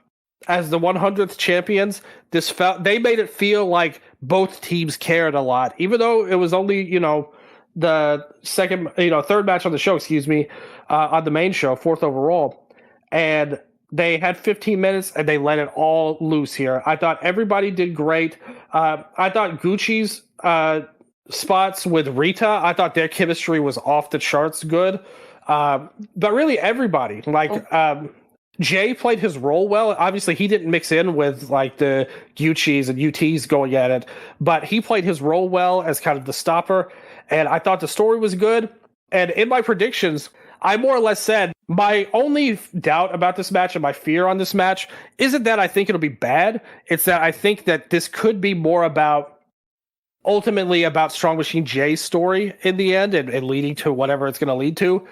as the 100th champions. They made it feel like both teams cared a lot, even though it was only the third match on the show, on the main show, 4th overall, and they had 15 minutes and they let it all loose here. I thought everybody did great. I thought Gucci's spots with Rita, I thought their chemistry was off the charts good. But really everybody, Jay played his role well. Obviously he didn't mix in with like the Gucci's and UT's going at it, but he played his role well as kind of the stopper. And I thought the story was good. And in my predictions, I more or less said my only doubt about this match and my fear on this match isn't that I think it'll be bad. It's that I think that this could be more ultimately about Strong Machine J's story in the end and leading to whatever it's going to lead to.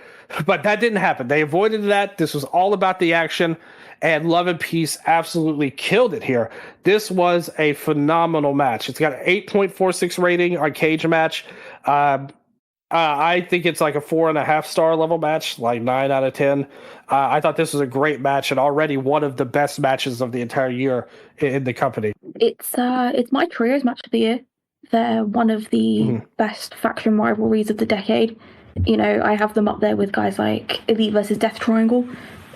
But that didn't happen. They avoided that. This was all about the action, and Love and Peace absolutely killed it here. This was a phenomenal match. It's got an 8.46 rating on Cage Match. I think it's like a 4.5 star level match, like 9 out of 10. I thought this was a great match and already one of the best matches of the entire year in the company. It's my trios match of the year. They're one of the best faction rivalries of the decade. You know, I have them up there with guys like Elite versus Death Triangle.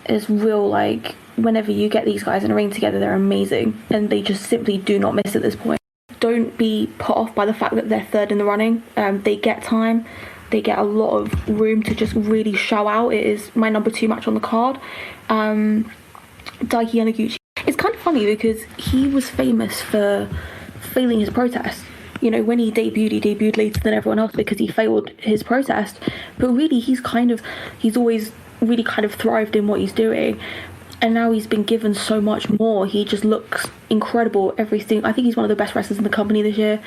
It's real, like, whenever you get these guys in a ring together, they're amazing. And they just simply do not miss at this point. Don't be put off by the fact that they're third in the running. They get time. They get a lot of room to just really show out. It is my number 2 match on the card. Daiki Yanaguchi. It's kind of funny because he was famous for failing his protest. You know, when he debuted later than everyone else because he failed his protest. But really, he's always really kind of thrived in what he's doing. And now he's been given so much more. He just looks incredible. Everything. I think he's one of the best wrestlers in the company this year.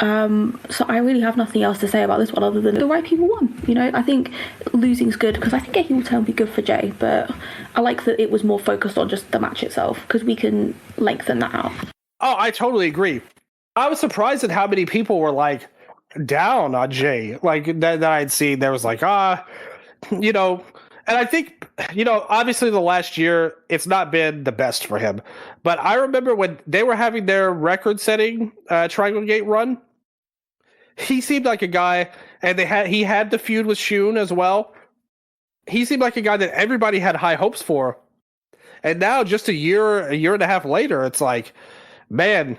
So I really have nothing else to say about this one other than the right people won. You know, I think losing's good because I think a heel turn would be good for Jay, but I like that it was more focused on just the match itself because we can lengthen that out. Oh, I totally agree. I was surprised at how many people were like down on Jay. Like that I'd seen, there was like, you know, and I think, you know, obviously the last year, it's not been the best for him. But I remember when they were having their record-setting Triangle Gate run, he seemed like a guy, and he had the feud with Shun as well. He seemed like a guy that everybody had high hopes for. And now, just a year and a half later, it's like, man,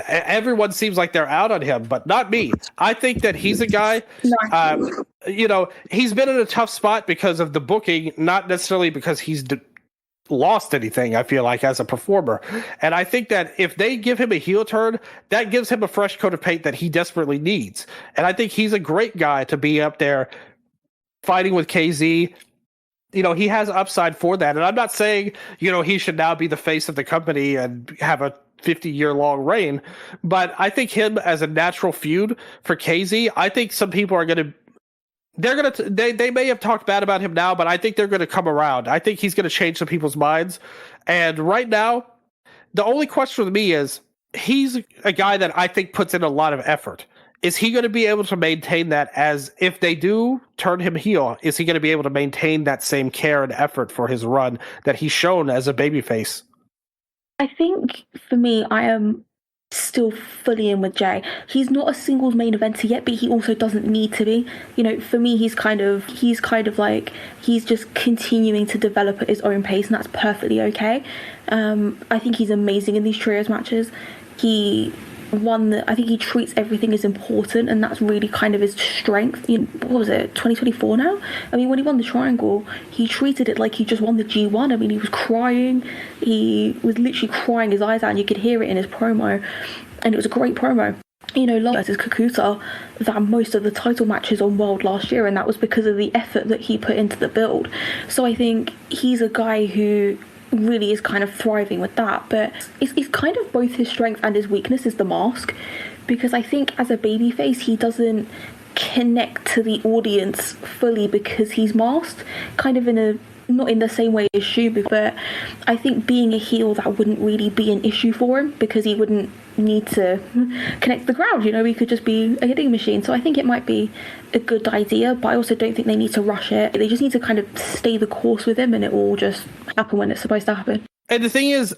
everyone seems like they're out on him, but not me. I think that he's a guy, you know, he's been in a tough spot because of the booking, not necessarily because he's lost anything, I feel like, as a performer. And I think that if they give him a heel turn, that gives him a fresh coat of paint that he desperately needs. And I think he's a great guy to be up there fighting with KZ. You know, he has upside for that. And I'm not saying, you know, he should now be the face of the company and have a 50-year-long reign, but I think him as a natural feud for KZ, I think some people are going to they may have talked bad about him now, but I think they're going to come around. I think he's going to change some people's minds. And right now, the only question with me is, he's a guy that I think puts in a lot of effort. Is he going to be able to maintain that as if they do turn him heel? Is he going to be able to maintain that same care and effort for his run that he's shown as a babyface? I think for me, I am still fully in with Jay. He's not a singles main eventer yet, but he also doesn't need to be. You know, for me, he's kind of like, he's just continuing to develop at his own pace, and that's perfectly okay. I think he's amazing in these trios matches. I think he treats everything as important, and that's really kind of his strength. You know, what was it, 2024 now? I mean, when he won the Triangle, he treated it like he just won the G1. I mean, he was crying. He was literally crying his eyes out, and you could hear it in his promo, and it was a great promo. You know, last versus Kakuta, that most of the title matches on World last year, and that was because of the effort that he put into the build. So I think he's a guy who really is kind of thriving with that, but it's kind of both his strength and his weakness is the mask, because I think as a babyface he doesn't connect to the audience fully because he's masked, kind of in a not in the same way as Shu, but I think being a heel, that wouldn't really be an issue for him because he wouldn't need to connect to the crowd. You know, he could just be a hitting machine. So I think it might be a good idea, but I also don't think they need to rush it. They just need to kind of stay the course with him, and it will just happen when it's supposed to happen. And the thing is,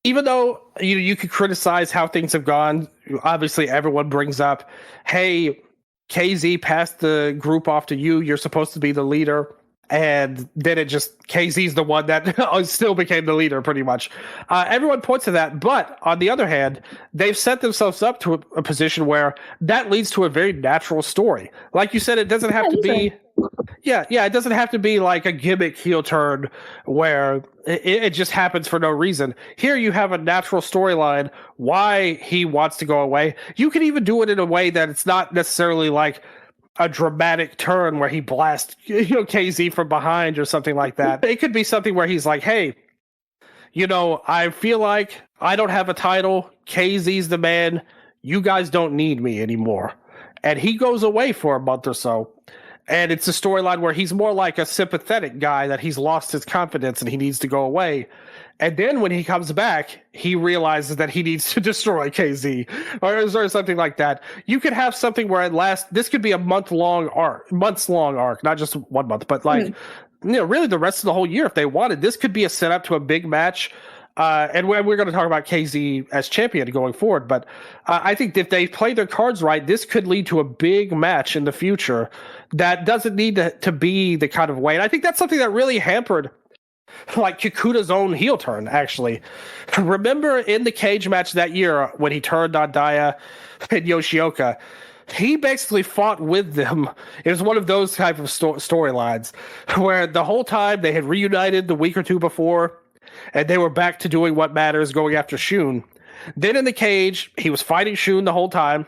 even though you could criticize how things have gone, obviously everyone brings up, hey, KZ passed the group off to you, you're supposed to be the leader. And then KZ's the one that still became the leader, pretty much. Everyone points to that. But on the other hand, they've set themselves up to a position where that leads to a very natural story. Like you said, it doesn't have to be... Yeah, it doesn't have to be like a gimmick heel turn where it just happens for no reason. Here you have a natural storyline, why he wants to go away. You can even do it in a way that it's not necessarily like a dramatic turn where he blasts KZ from behind or something like that. It could be something where he's like, hey, I feel like I don't have a title. KZ's the man. You guys don't need me anymore. And he goes away for a month or so. And it's a storyline where he's more like a sympathetic guy that he's lost his confidence and he needs to go away. And then when he comes back, he realizes that he needs to destroy KZ or something like that. You could have something where this could be a months long arc, not just 1 month, but really the rest of the whole year if they wanted. This could be a setup to a big match And we're going to talk about KZ as champion going forward. But I think if they play their cards right, this could lead to a big match in the future that doesn't need to be the kind of way. And I think that's something that really hampered like Kikuta's own heel turn, actually. Remember in the cage match that year when he turned on Daya and Yoshioka, he basically fought with them. It was one of those type of storylines where the whole time they had reunited the week or two before, and they were back to doing what matters, going after Shun. Then in the cage, he was fighting Shun the whole time,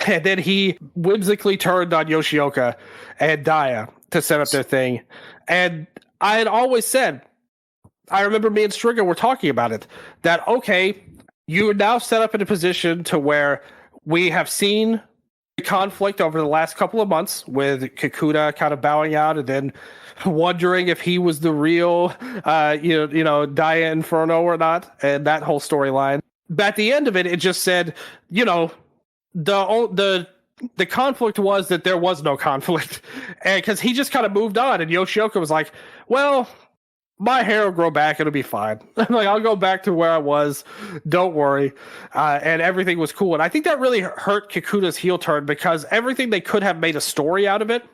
and then he whimsically turned on Yoshioka and Daya to set up their thing. And I had always said, I remember me and Stringer were talking about it, that, okay, you are now set up in a position to where we have seen the conflict over the last couple of months with Kikuta kind of bowing out and then wondering if he was the real, Daya Inferno or not, and that whole storyline. But at the end of it, it just said, the conflict was that there was no conflict, and because he just kind of moved on, and Yoshioka was like, well, my hair will grow back, it'll be fine. Like, I'll go back to where I was, don't worry. And everything was cool. And I think that really hurt Kikuta's heel turn, because everything they could have made a story out of it,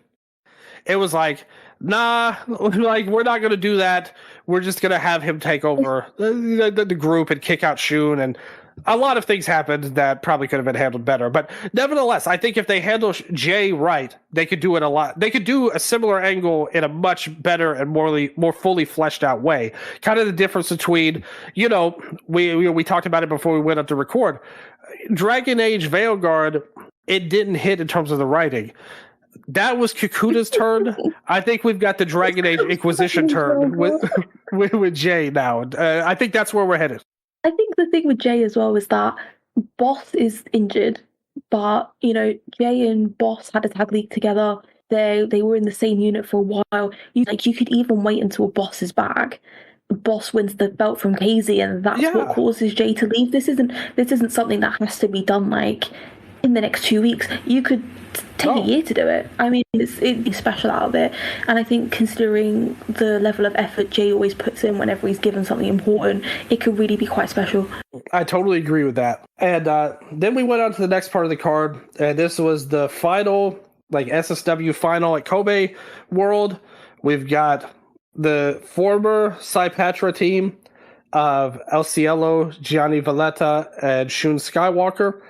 it was like, nah, like, we're not going to do that. We're just going to have him take over the group and kick out Shun. And a lot of things happened that probably could have been handled better. But nevertheless, I think if they handle Jay right, they could do it a lot. They could do a similar angle in a much better and more fully fleshed out way. Kind of the difference between, we talked about it before we went up to record. Dragon Age Veilguard, it didn't hit in terms of the writing. That was Kikuta's turn. I think we've got the Dragon Age Inquisition turn with Jay now. I think that's where we're headed. I think the thing with Jay as well is that Boss is injured, but Jay and Boss had a tag league together. They were in the same unit for a while. You could even wait until Boss is back. Boss wins the belt from Kzy, and that's what causes Jay to leave. This isn't something that has to be done in the next 2 weeks. You could take a year to do it. I mean, it'd be special out of it. And I think considering the level of effort Jay always puts in whenever he's given something important, it could really be quite special. I totally agree with that. And then we went on to the next part of the card, and this was the final, SSW final at Kobe World. We've got the former Saipatra team of El Cielo, Gianni Valletta, and Shun Skywalker.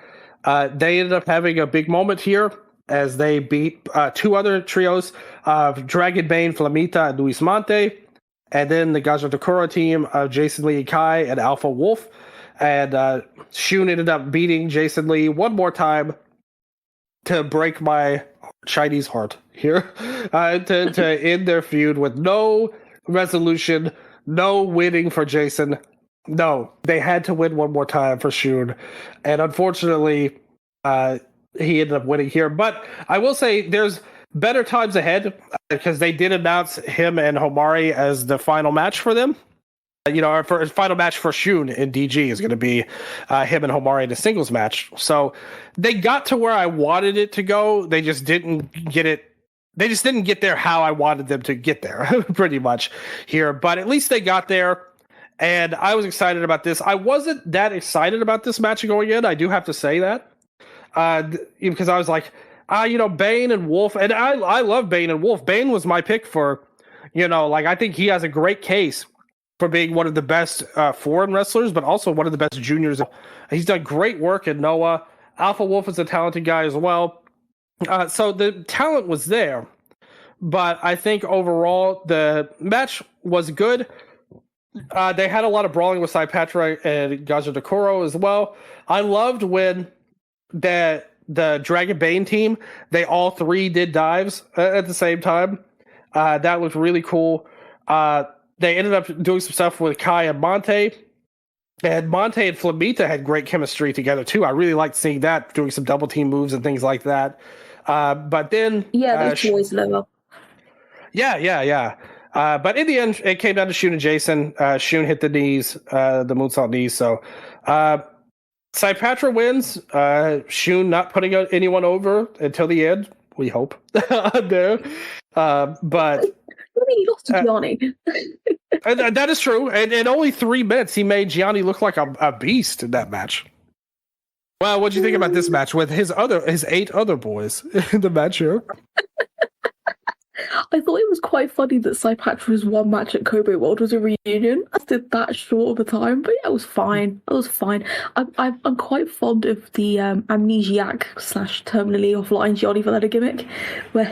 They ended up having a big moment here as they beat two other trios of Dragon Bane, Flamita, and Luis Monte, and then the Gaja Dekura team of Jason Lee Kai and Alpha Wolf. And Shun ended up beating Jason Lee one more time to break my Chinese heart here, to end their feud with no resolution, no winning for Jason. No, they had to win one more time for Shun. And unfortunately, he ended up winning here. But I will say there's better times ahead, because they did announce him and Homari as the final match for them. Our final match for Shun in DG is going to be him and Homari in a singles match. So they got to where I wanted it to go. They just didn't get it. They just didn't get there how I wanted them to get there, pretty much here. But at least they got there. And I was excited about this. I wasn't that excited about this match going in. I do have to say that. Because I was like, Bane and Wolf. And I love Bane and Wolf. Bane was my pick for, I think he has a great case for being one of the best foreign wrestlers, but also one of the best juniors. He's done great work in Noah. Alpha Wolf is a talented guy as well. So the talent was there. But I think overall the match was good. They had a lot of brawling with Saipatra and Gaja Dekuro as well. I loved when the Dragon Bane team, they all three did dives at the same time. That was really cool. They ended up doing some stuff with Kai and Monte. And Monte and Flamita had great chemistry together too. I really liked seeing that, doing some double team moves and things like that. But then... Yeah, those boys lower. Yeah. But in the end, it came down to Shun and Jason. Shun hit the knees, the moonsault knees. So Saipatra wins. Shun not putting anyone over until the end. We hope. There. But I mean, he lost to Gianni. And that is true. And in only 3 minutes, he made Gianni look like a beast in that match. Well, what do you think about this match with his 8 other boys in the match here? I thought it was quite funny that Clypatra's one match at Kobe World was a reunion. I did that short of a time, but yeah, it was fine. It was fine. I'm quite fond of the amnesiac / terminally offline Gianni Valletta gimmick, where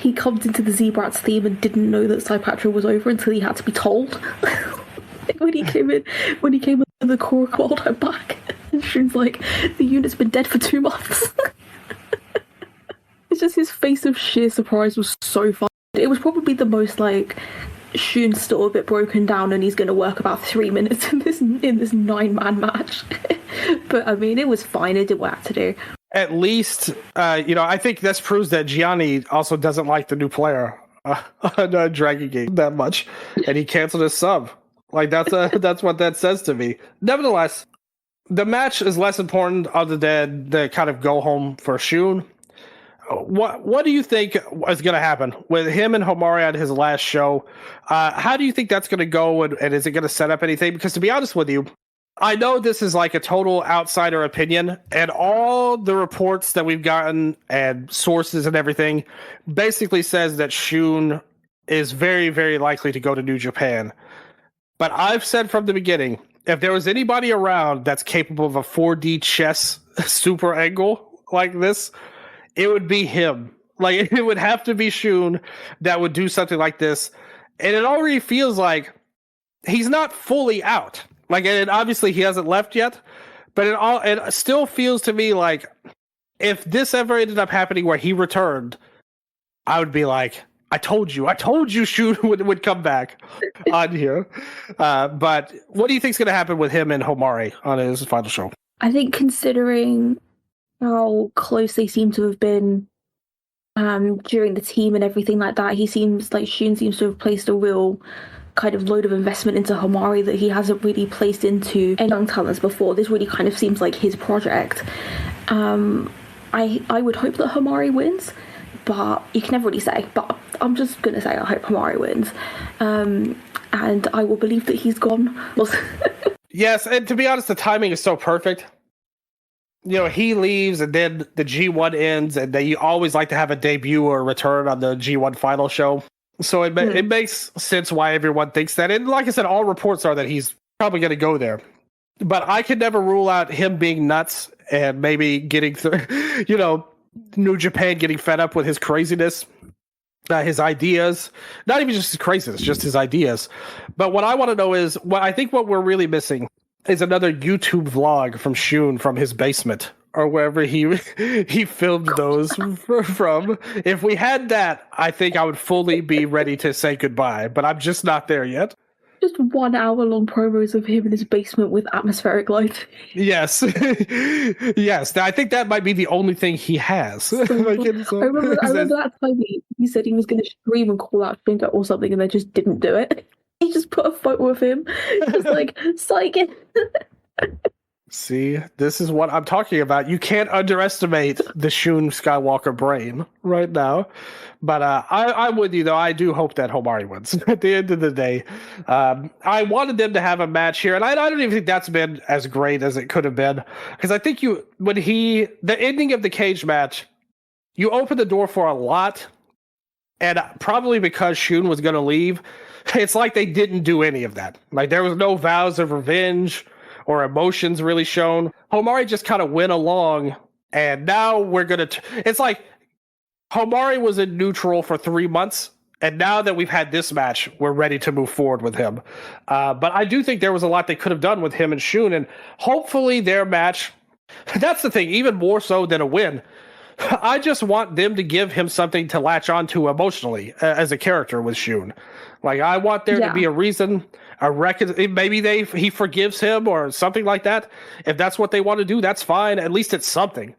he comes into the Z-Brats theme and didn't know that Clypatra was over until he had to be told. when he came in the core world, I'm back. And Shun's like, the unit's been dead for 2 months. It's just his face of sheer surprise was so fun. It was probably the most like Shun's still a bit broken down and he's going to work about 3 minutes in this 9-man match. But I mean, it was fine. It did what it had to do. At least, I think this proves that Gianni also doesn't like the new player on Dragon Gate that much, and he canceled his sub. Like that's what that says to me. Nevertheless, the match is less important other than the kind of go home for Shun. What do you think is going to happen with him and Homari on his last show? How do you think that's going to go, and is it going to set up anything? Because to be honest with you, I know this is like a total outsider opinion, and all the reports that we've gotten and sources and everything basically says that Shun is very, very likely to go to New Japan. But I've said from the beginning, if there was anybody around that's capable of a 4D chess super angle like this, it would be him. Like, it would have to be Shun that would do something like this. And it already feels like he's not fully out. Like, and obviously he hasn't left yet, but it still feels to me like if this ever ended up happening where he returned, I would be like, I told you Shun would come back on here. But what do you think is going to happen with him and Homari on his final show? I think considering how close they seem to have been during the team and everything like that, Shun seems to have placed a real kind of load of investment into Homari that he hasn't really placed into any young talents before. This really kind of seems like his project. I would hope that Homari wins, but you can never really say. But I'm just going to say I hope Homari wins. And I will believe that he's gone. Yes, and to be honest, the timing is so perfect. He leaves and then the G1 ends, and they always like to have a debut or a return on the G1 final show. So it makes sense why everyone thinks that. And like I said, all reports are that he's probably going to go there. But I could never rule out him being nuts and maybe getting New Japan getting fed up with his craziness, his ideas. Not even just his craziness, just his ideas. But what I want to know is, what we're really missing is another YouTube vlog from Shun from his basement or wherever he filmed those from. If we had that, I think I would fully be ready to say goodbye, but I'm just not there yet. Just 1 hour long promos of him in his basement with atmospheric light. Yes. Yes. I think that might be the only thing he has. I remember that time he said he was going to scream and call out Finger or something, and they just didn't do it. He just put a photo of him. Just like, psych it. See, this is what I'm talking about. You can't underestimate the Shun Skywalker brain right now. But I'm with you, though. I do hope that Homari wins at the end of the day. I wanted them to have a match here, and I don't even think that's been as great as it could have been. Because I think the ending of the cage match, you opened the door for a lot, and probably because Shun was going to leave, it's like they didn't do any of that. Like, there was no vows of revenge or emotions really shown. Homari just kind of went along, and now we're going to... It's like Homari was in neutral for 3 months, and now that we've had this match, we're ready to move forward with him. But I do think there was a lot they could have done with him and Shun, and hopefully their match... That's the thing, even more so than a win. I just want them to give him something to latch onto emotionally as a character with Shun. Like, I want there to be a reason, a record. Maybe he forgives him or something like that. If that's what they want to do, that's fine. At least it's something.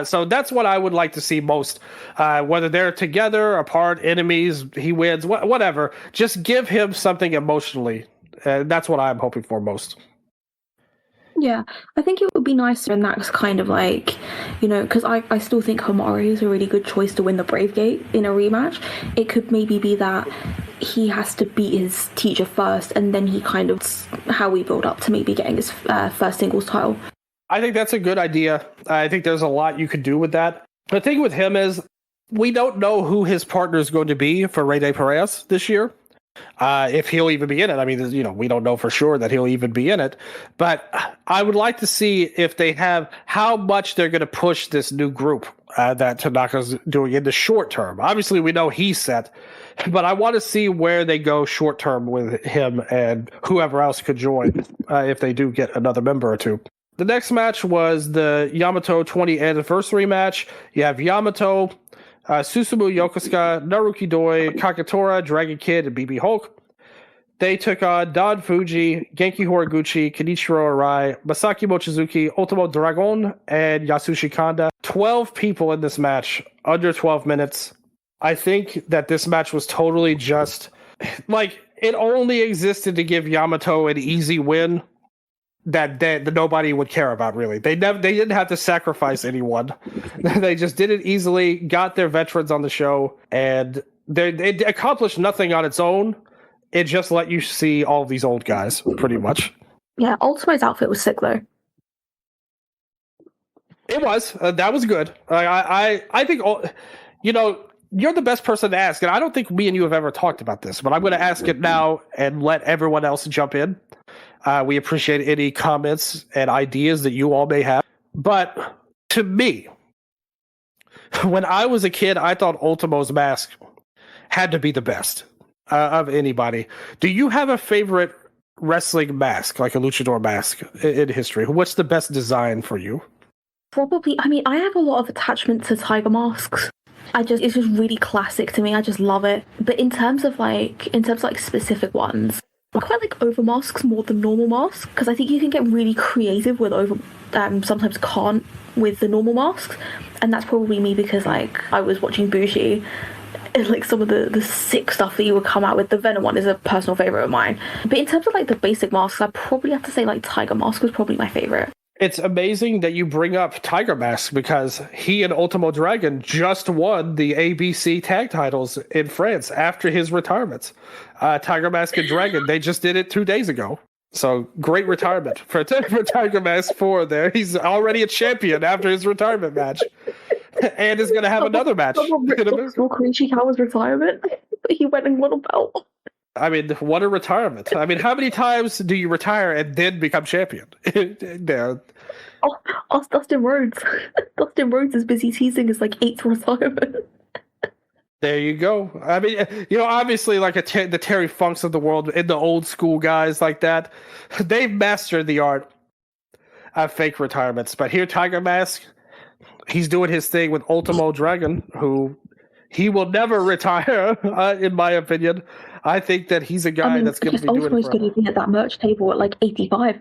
So that's what I would like to see most. Whether they're together, apart, enemies, he wins, whatever. Just give him something emotionally. That's what I'm hoping for most. Yeah, I think it would be nicer in that kind of like, because I still think Homari is a really good choice to win the Brave Gate in a rematch. It could maybe be that he has to beat his teacher first, and then he kind of how we build up to maybe getting his first singles title. I think that's a good idea. I think there's a lot you could do with that. The thing with him is we don't know who his partner is going to be for Rey de Perez this year. If he'll even be in it. I mean, we don't know for sure that he'll even be in it. But I would like to see if they have how much they're going to push this new group that Tanaka's doing in the short term. Obviously, we know he's set, but I want to see where they go short term with him and whoever else could join if they do get another member or two. The next match was the Yamato 20th anniversary match. You have Yamato, Susumu Yokosuka, Naruki Doi, Kagetora, Dragon Kid, and BB Hulk. They took on Don Fuji, Genki Horiguchi, Kenichiro Arai, Masaki Mochizuki, Ultimo Dragon, and Yasushi Kanda. 12 people in this match, under 12 minutes. I think that this match was totally just like it only existed to give Yamato an easy win that nobody would care about, really. They didn't have to sacrifice anyone. They just did it easily, got their veterans on the show, and it accomplished nothing on its own. It just let you see all these old guys, pretty much. Yeah, Ultimo's outfit was sick, though. It was. That was good. I think, you're the best person to ask, and I don't think me and you have ever talked about this, but I'm going to ask it now and let everyone else jump in. We appreciate any comments and ideas that you all may have. But to me, when I was a kid, I thought Ultimo's mask had to be the best of anybody. Do you have a favorite wrestling mask, like a luchador mask in history? What's the best design for you? Probably, I have a lot of attachment to tiger masks. It's just really classic to me. I just love it. But in terms of specific ones, I quite like over masks more than normal masks, because I think you can get really creative with over, sometimes can't with the normal masks. And that's probably me because I was watching Bushi, and some of the sick stuff that he would come out with. The Venom one is a personal favorite of mine. But in terms of the basic masks, I'd probably have to say Tiger Mask was probably my favorite. It's amazing that you bring up Tiger Mask because he and Ultimo Dragon just won the ABC tag titles in France after his retirement. Tiger Mask and Dragon, they just did it 2 days ago. So great retirement for Tiger Mask 4 there. He's already a champion after his retirement match. And is going to have another match. Ishikawa's retirement, but he went and won a belt. I mean, what a retirement. I mean, how many times do you retire and then become champion? Yeah. Ask Dustin Rhodes. Dustin Rhodes is busy teasing his 8th retirement. There you go. I mean, obviously, the Terry Funks of the world and the old school guys like that, they've mastered the art of fake retirements. But here, Tiger Mask, he's doing his thing with Ultimo Dragon, who he will never retire, in my opinion. I think that he's a guy that's going to be doing it Ultimo's going to be at that merch table at 85.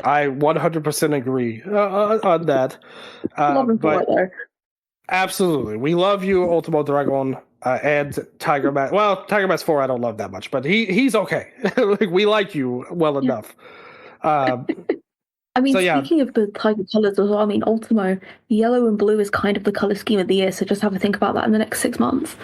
I 100% agree on that. Love him for it, though. Absolutely. We love you, Ultimo Dragon, and Tiger Mask. Well, Tiger Mask 4 I don't love that much, but he's okay. We like you well enough. Speaking of the tiger colours as well, Ultimo, yellow and blue is kind of the colour scheme of the year, so just have a think about that in the next 6 months.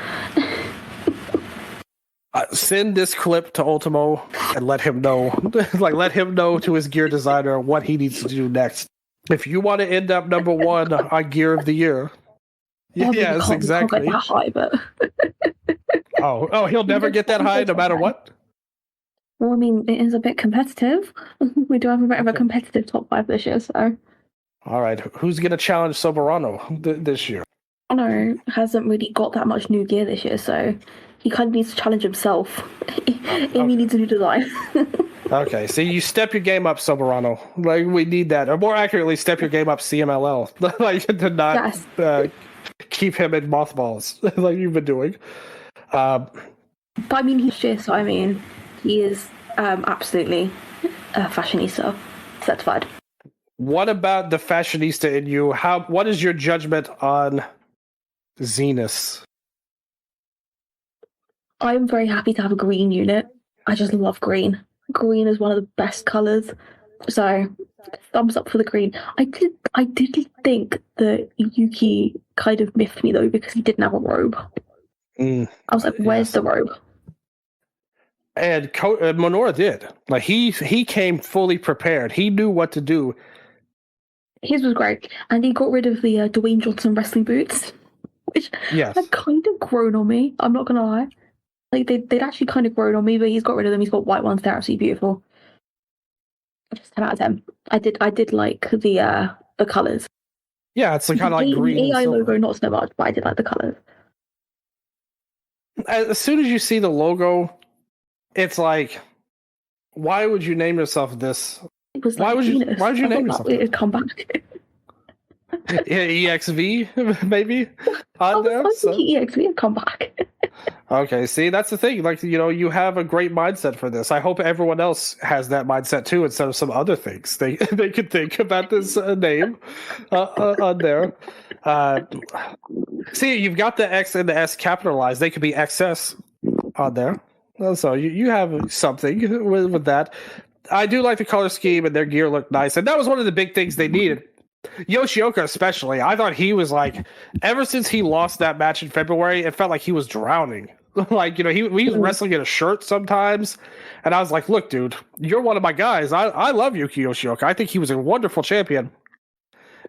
Send this clip to Ultimo and let him know. Let him know to his gear designer what he needs to do next. If you want to end up number 1 on Gear of the Year. Yes, exactly. Can't get that high, but... he'll never get that high no matter what? Well, it is a bit competitive. We do have a bit of a competitive top 5 this year, so... All right, who's going to challenge Soberano this year? No, hasn't really got that much new gear this year, so he kind of needs to challenge himself. Amy needs a new design. Okay, so you step your game up, Soberano. We need that. Or more accurately, step your game up, CMLL. To not keep him in mothballs like you've been doing. But he's just, he is absolutely a fashionista certified. What about the fashionista in you? What is your judgment on Zenus? I'm very happy to have a green unit. I just love green. Green is one of the best colours. So, thumbs up for the green. I did think that Yuki kind of miffed me though because he didn't have a robe. I was like, where's the robe? And Minoru did. Like he came fully prepared. He knew what to do. His was great, and he got rid of the Dwayne Johnson wrestling boots, which had kind of grown on me. I'm not gonna lie, like they'd actually kind of grown on me, but he's got rid of them. He's got white ones. They're absolutely beautiful. Just 10 out of 10. I did like the colors. Yeah, it's kind of like green. The AI and logo, not so much, but I did like the colors. As soon as you see the logo, it's like, why would you name yourself this? It was why like would you name yourself? It'd come back. EXV maybe on there. EXV would come back. Okay, see, that's the thing. Like, you have a great mindset for this. I hope everyone else has that mindset too, instead of some other things they could think about this name on there. See, you've got the X and the S capitalized. They could be XS on there. So you have something with that. I do like the color scheme, and their gear looked nice, and that was one of the big things they needed. Yoshioka especially, I thought he was like, ever since he lost that match in February, it felt like he was drowning. Like, he was wrestling in a shirt sometimes, and I was like, look, dude, you're one of my guys. I love Yuki Yoshioka. I think he was a wonderful champion.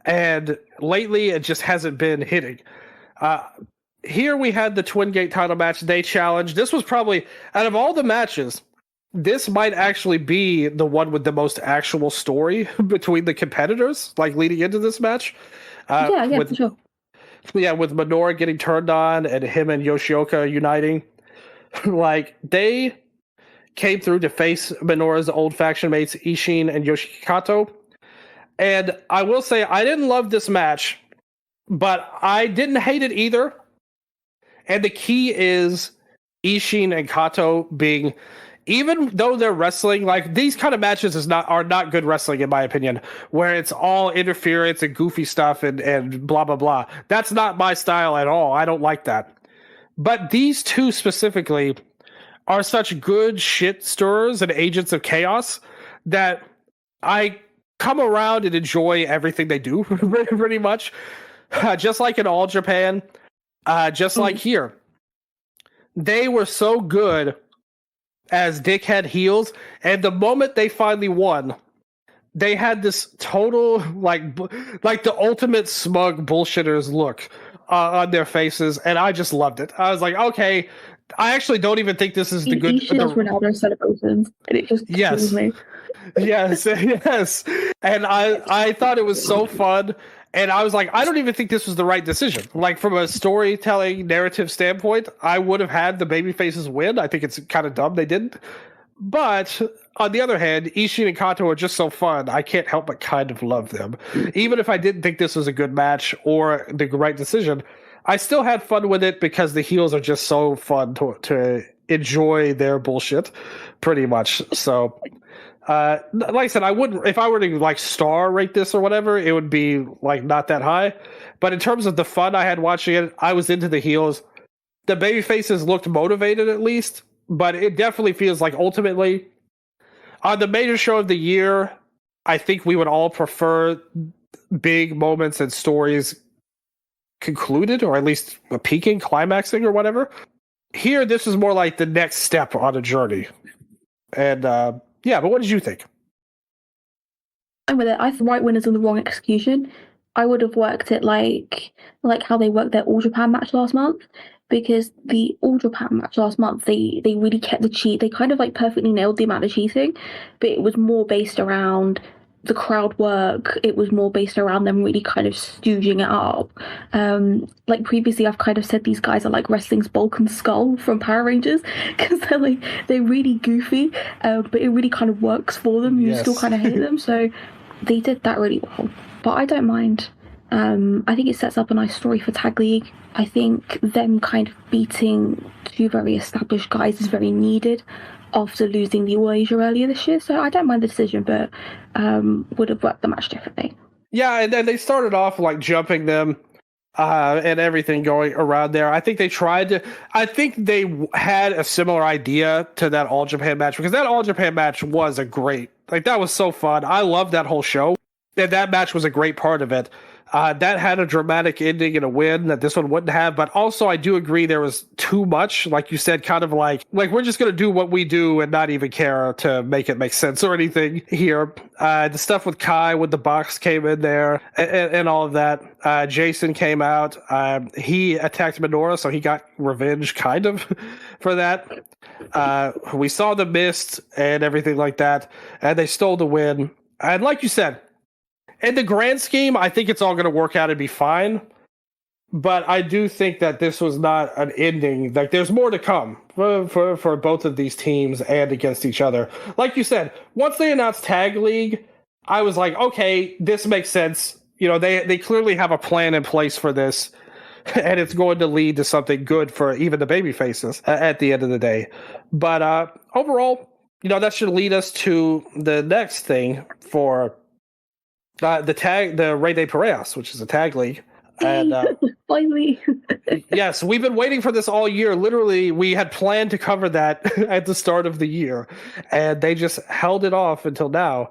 And lately, it just hasn't been hitting. Here we had the Twin Gate title match. They challenged. This was probably, out of all the matches, this might actually be the one with the most actual story between the competitors, like leading into this match. For sure. Yeah, with Minoru getting turned on and him and Yoshioka uniting. Like, they came through to face Minoru's old faction mates, Ishin and Yoshikato. And I will say, I didn't love this match, but I didn't hate it either. And the key is Ishin and Kato being, even though they're wrestling, like, these kind of matches are not good wrestling, in my opinion, where it's all interference and goofy stuff and blah, blah, blah. That's not my style at all. I don't like that. But these two specifically are such good shit stirrers and agents of chaos that I come around and enjoy everything they do, pretty much. Just like in All Japan, just like here. They were so good as dickhead heels, and the moment they finally won, they had this total like the ultimate smug bullshitters look on their faces, and I just loved it. I was like, okay, I actually don't even think this is the good Ronaldo celebrations, and it just kills me. Yes, and I thought it was so fun. And I was like, I don't even think this was the right decision. Like, from a storytelling narrative standpoint, I would have had the babyfaces win. I think it's kind of dumb they didn't. But on the other hand, Ishin and Kato are just so fun. I can't help but kind of love them. Even if I didn't think this was a good match or the right decision, I still had fun with it because the heels are just so fun to enjoy their bullshit, pretty much. So, like I said, I wouldn't, if I were to like star rate this or whatever, it would be like not that high. But in terms of the fun I had watching it, I was into the heels. The baby faces looked motivated at least, but it definitely feels like ultimately on the major show of the year, I think we would all prefer big moments and stories concluded, or at least peaking, climaxing or whatever. Here, this is more like the next step on a journey. And, yeah, but what did you think? I'm with it. I thought right winners and the wrong execution. I would have worked it like how they worked their All Japan match last month, because the All Japan match last month, they really kept the cheat. They kind of like perfectly nailed the amount of cheating, but it was more based around the crowd work. It was more based around them really kind of stooging it up. Like previously, I've kind of said these guys are like wrestling's Bulk and Skull from Power Rangers, because they're really goofy, but it really kind of works for them. You still kind of hate them, so they did that really well. But I don't mind. I think it sets up a nice story for Tag League. I think them kind of beating two very established guys is very needed after losing the All Asia earlier this year. So I don't mind the decision, but would have worked the match differently. Yeah, and then they started off like jumping them and everything going around there. I think they had a similar idea to that All Japan match, because that All Japan match was that was so fun. I loved that whole show. And that match was a great part of it. That had a dramatic ending and a win that this one wouldn't have. But also, I do agree there was too much, like you said, kind of like we're just going to do what we do and not even care to make it make sense or anything here. The stuff with Kai when the box came in there and all of that. Jason came out. He attacked Menorah, so he got revenge kind of for that. We saw the mist and everything like that, and they stole the win. And like you said, in the grand scheme, I think it's all going to work out and be fine. But I do think that this was not an ending. Like, there's more to come for both of these teams and against each other. Like you said, once they announced Tag League, I was like, okay, this makes sense. You know, they clearly have a plan in place for this, and it's going to lead to something good for even the baby faces at the end of the day. But overall, you know, that should lead us to the next thing for the Rey de Parejas, which is a tag league. And finally. yes, we've been waiting for this all year. Literally, we had planned to cover that at the start of the year, and they just held it off until now.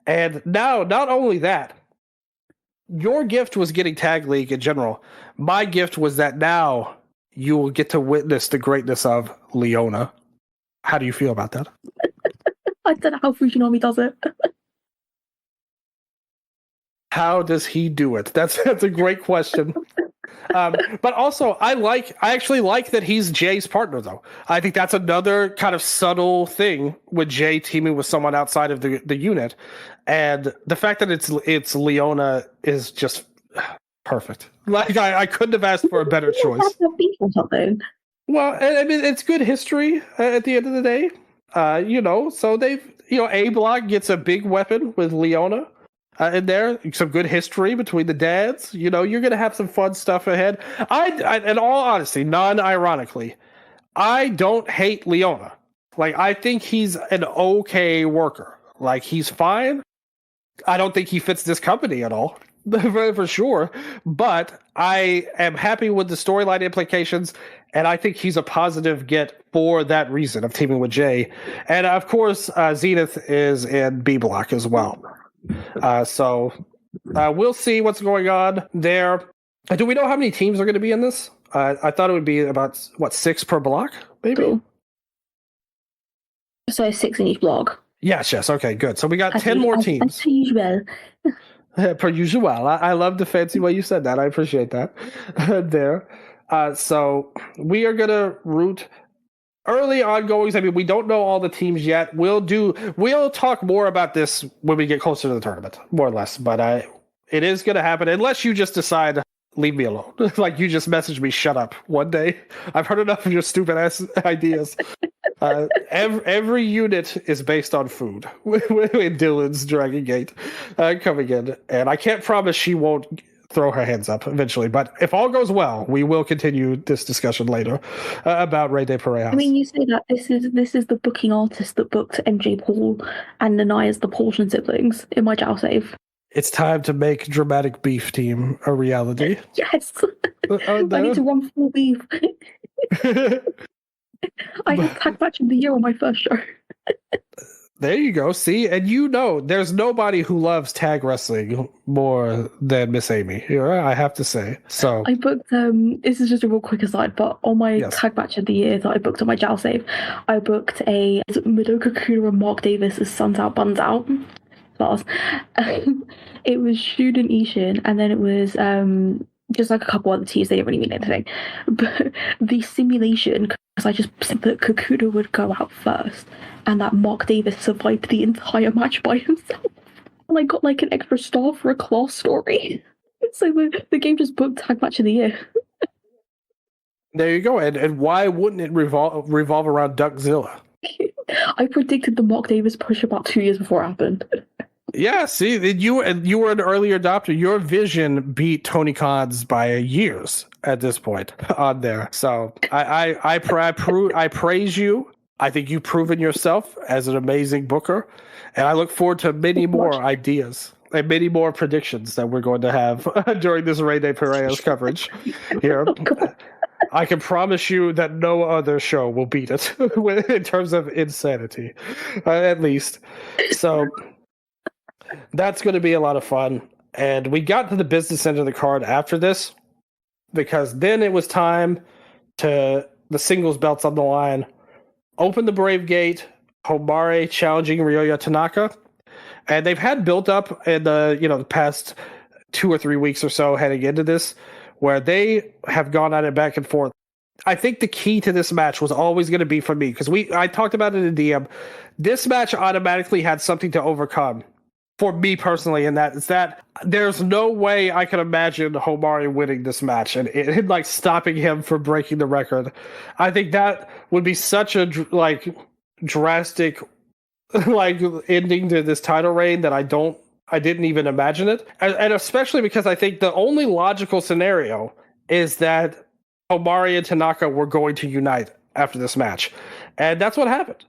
And now, not only that, your gift was getting tag league in general. My gift was that now you will get to witness the greatness of Leona. How do you feel about that? I don't know how Fujinami does it. How does he do it? That's a great question. But also, I actually like that he's Jay's partner, though. I think that's another kind of subtle thing with Jay teaming with someone outside of the unit, and the fact that it's Leona is just perfect. Like I couldn't have asked for a better choice. Or something. Well, I mean, it's good history at the end of the day. You know, so A Block gets a big weapon with Leona. In there, some good history between the dads. You know, you're going to have some fun stuff ahead. I in all honesty, non-ironically, I don't hate Leona. Like, I think he's an okay worker. Like, he's fine. I don't think he fits this company at all, for sure. But I am happy with the storyline implications, and I think he's a positive get for that reason of teaming with Jay. And, of course, Zenith is in B Block as well. So we'll see what's going on there. Do we know how many teams are going to be in this? I thought it would be about 6 per block, maybe. Cool. So 6 in each block. Yes. Okay, good. So we got 10 more teams. As per usual. Per usual. I love the fancy way you said that. I appreciate that. There. So we are going to root early ongoings. I mean, we don't know all the teams yet. We'll talk more about this when we get closer to the tournament, more or less. But it is going to happen unless you just decide, leave me alone. Like you just message me, shut up one day. I've heard enough of your stupid ass ideas. Every unit is based on food. With Dylan's Dragon Gate coming in, and I can't promise she won't throw her hands up eventually, but if all goes well, we will continue this discussion later about Rey de Parejas. I mean, you say that this is the booking artist that booked MJ Paul and Nanaya's the Paulson siblings in my Jow save. It's time to make Dramatic Beef Team a reality. Yes. I need to run full beef. I had tag match of the year on my first show. There you go. See, and you know, there's nobody who loves tag wrestling more than Miss Amy. I have to say. So I booked. This is just a real quick aside, but on my tag match of the year that I booked on my Jow save, I booked a Madoka Kuda and Mark Davis as Suns Out Buns Out. Class. It was Shun and Ishin, and then it was just like a couple other teams. They didn't really mean anything, but the simulation, because I just said that Kakuda would go out first, and that Mark Davis survived the entire match by himself. And I got like an extra star for a class story. So the game just booked tag match of the year. There you go. And why wouldn't it revolve around Duckzilla? I predicted the Mark Davis push about 2 years before it happened. Yeah, see, you were an early adopter. Your vision beat Tony Khan's by years at this point on there. So I praise you. I think you've proven yourself as an amazing booker, and I look forward to many more ideas and many more predictions that we're going to have during this Rey de Parejas coverage here. I can promise you that no other show will beat it in terms of insanity, at least. So that's going to be a lot of fun. And we got to the business end of the card after this, because then it was time to the singles belts on the line. Open the Brave Gate, Homare challenging Ryoya Tanaka. And they've had built up in the past 2 or 3 weeks or so heading into this, where they have gone at it back and forth. I think the key to this match was always going to be for me, because I talked about it in DM. This match automatically had something to overcome for me personally, and that is that there's no way I can imagine Homare winning this match and it like stopping him from breaking the record. I think that would be such a drastic ending to this title reign that I didn't even imagine it, and especially because I think the only logical scenario is that Homare and Tanaka were going to unite after this match, and that's what happened,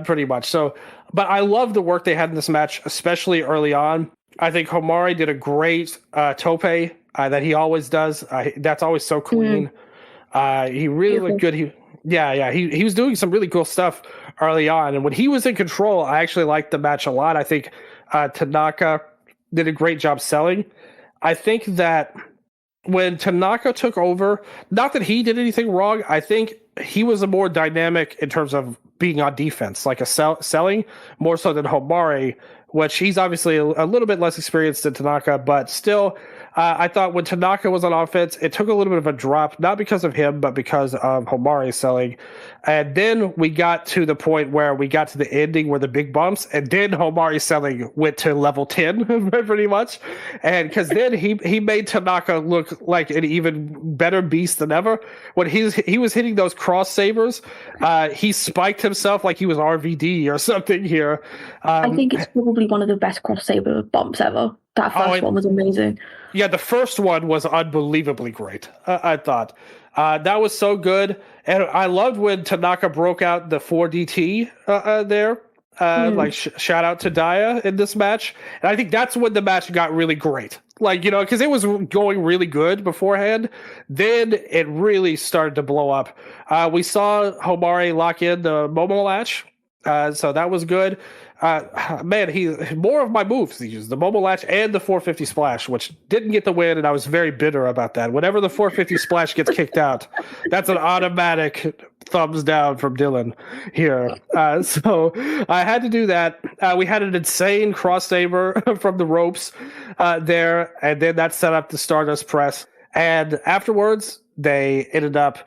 pretty much. So, but I love the work they had in this match, especially early on. I think Homare did a great tope that he always does. That's always so clean. He really looked good. He was doing some really cool stuff early on, and when he was in control, I actually liked the match a lot. I think Tanaka did a great job selling. I think that when Tanaka took over, not that he did anything wrong, I think he was a more dynamic in terms of being on defense, like selling more so than Homare, which he's obviously a little bit less experienced than Tanaka, but still, I thought when Tanaka was on offense, it took a little bit of a drop, not because of him, but because of Homare selling. And then we got to the point where we got to the ending where the big bumps, and then Homare selling went to level 10, pretty much. And because then he made Tanaka look like an even better beast than ever. When he was hitting those cross sabers, he spiked himself like he was RVD or something here. I think it's probably one of the best cross saber bumps ever. That first one was amazing. Yeah, the first one was unbelievably great, I thought. That was so good. And I loved when Tanaka broke out the 4DT there. Shout out to Daya in this match. And I think that's when the match got really great. Because it was going really good beforehand. Then it really started to blow up. We saw Homare lock in the Momo latch. So that was good. He more of my moves. He used the Momo latch and the 450 splash, which didn't get the win, and I was very bitter about that. Whenever the 450 splash gets kicked out, that's an automatic thumbs down from Dylan here. So I had to do that. We had an insane cross saber from the ropes there, and then that set up the Stardust press. And afterwards, they ended up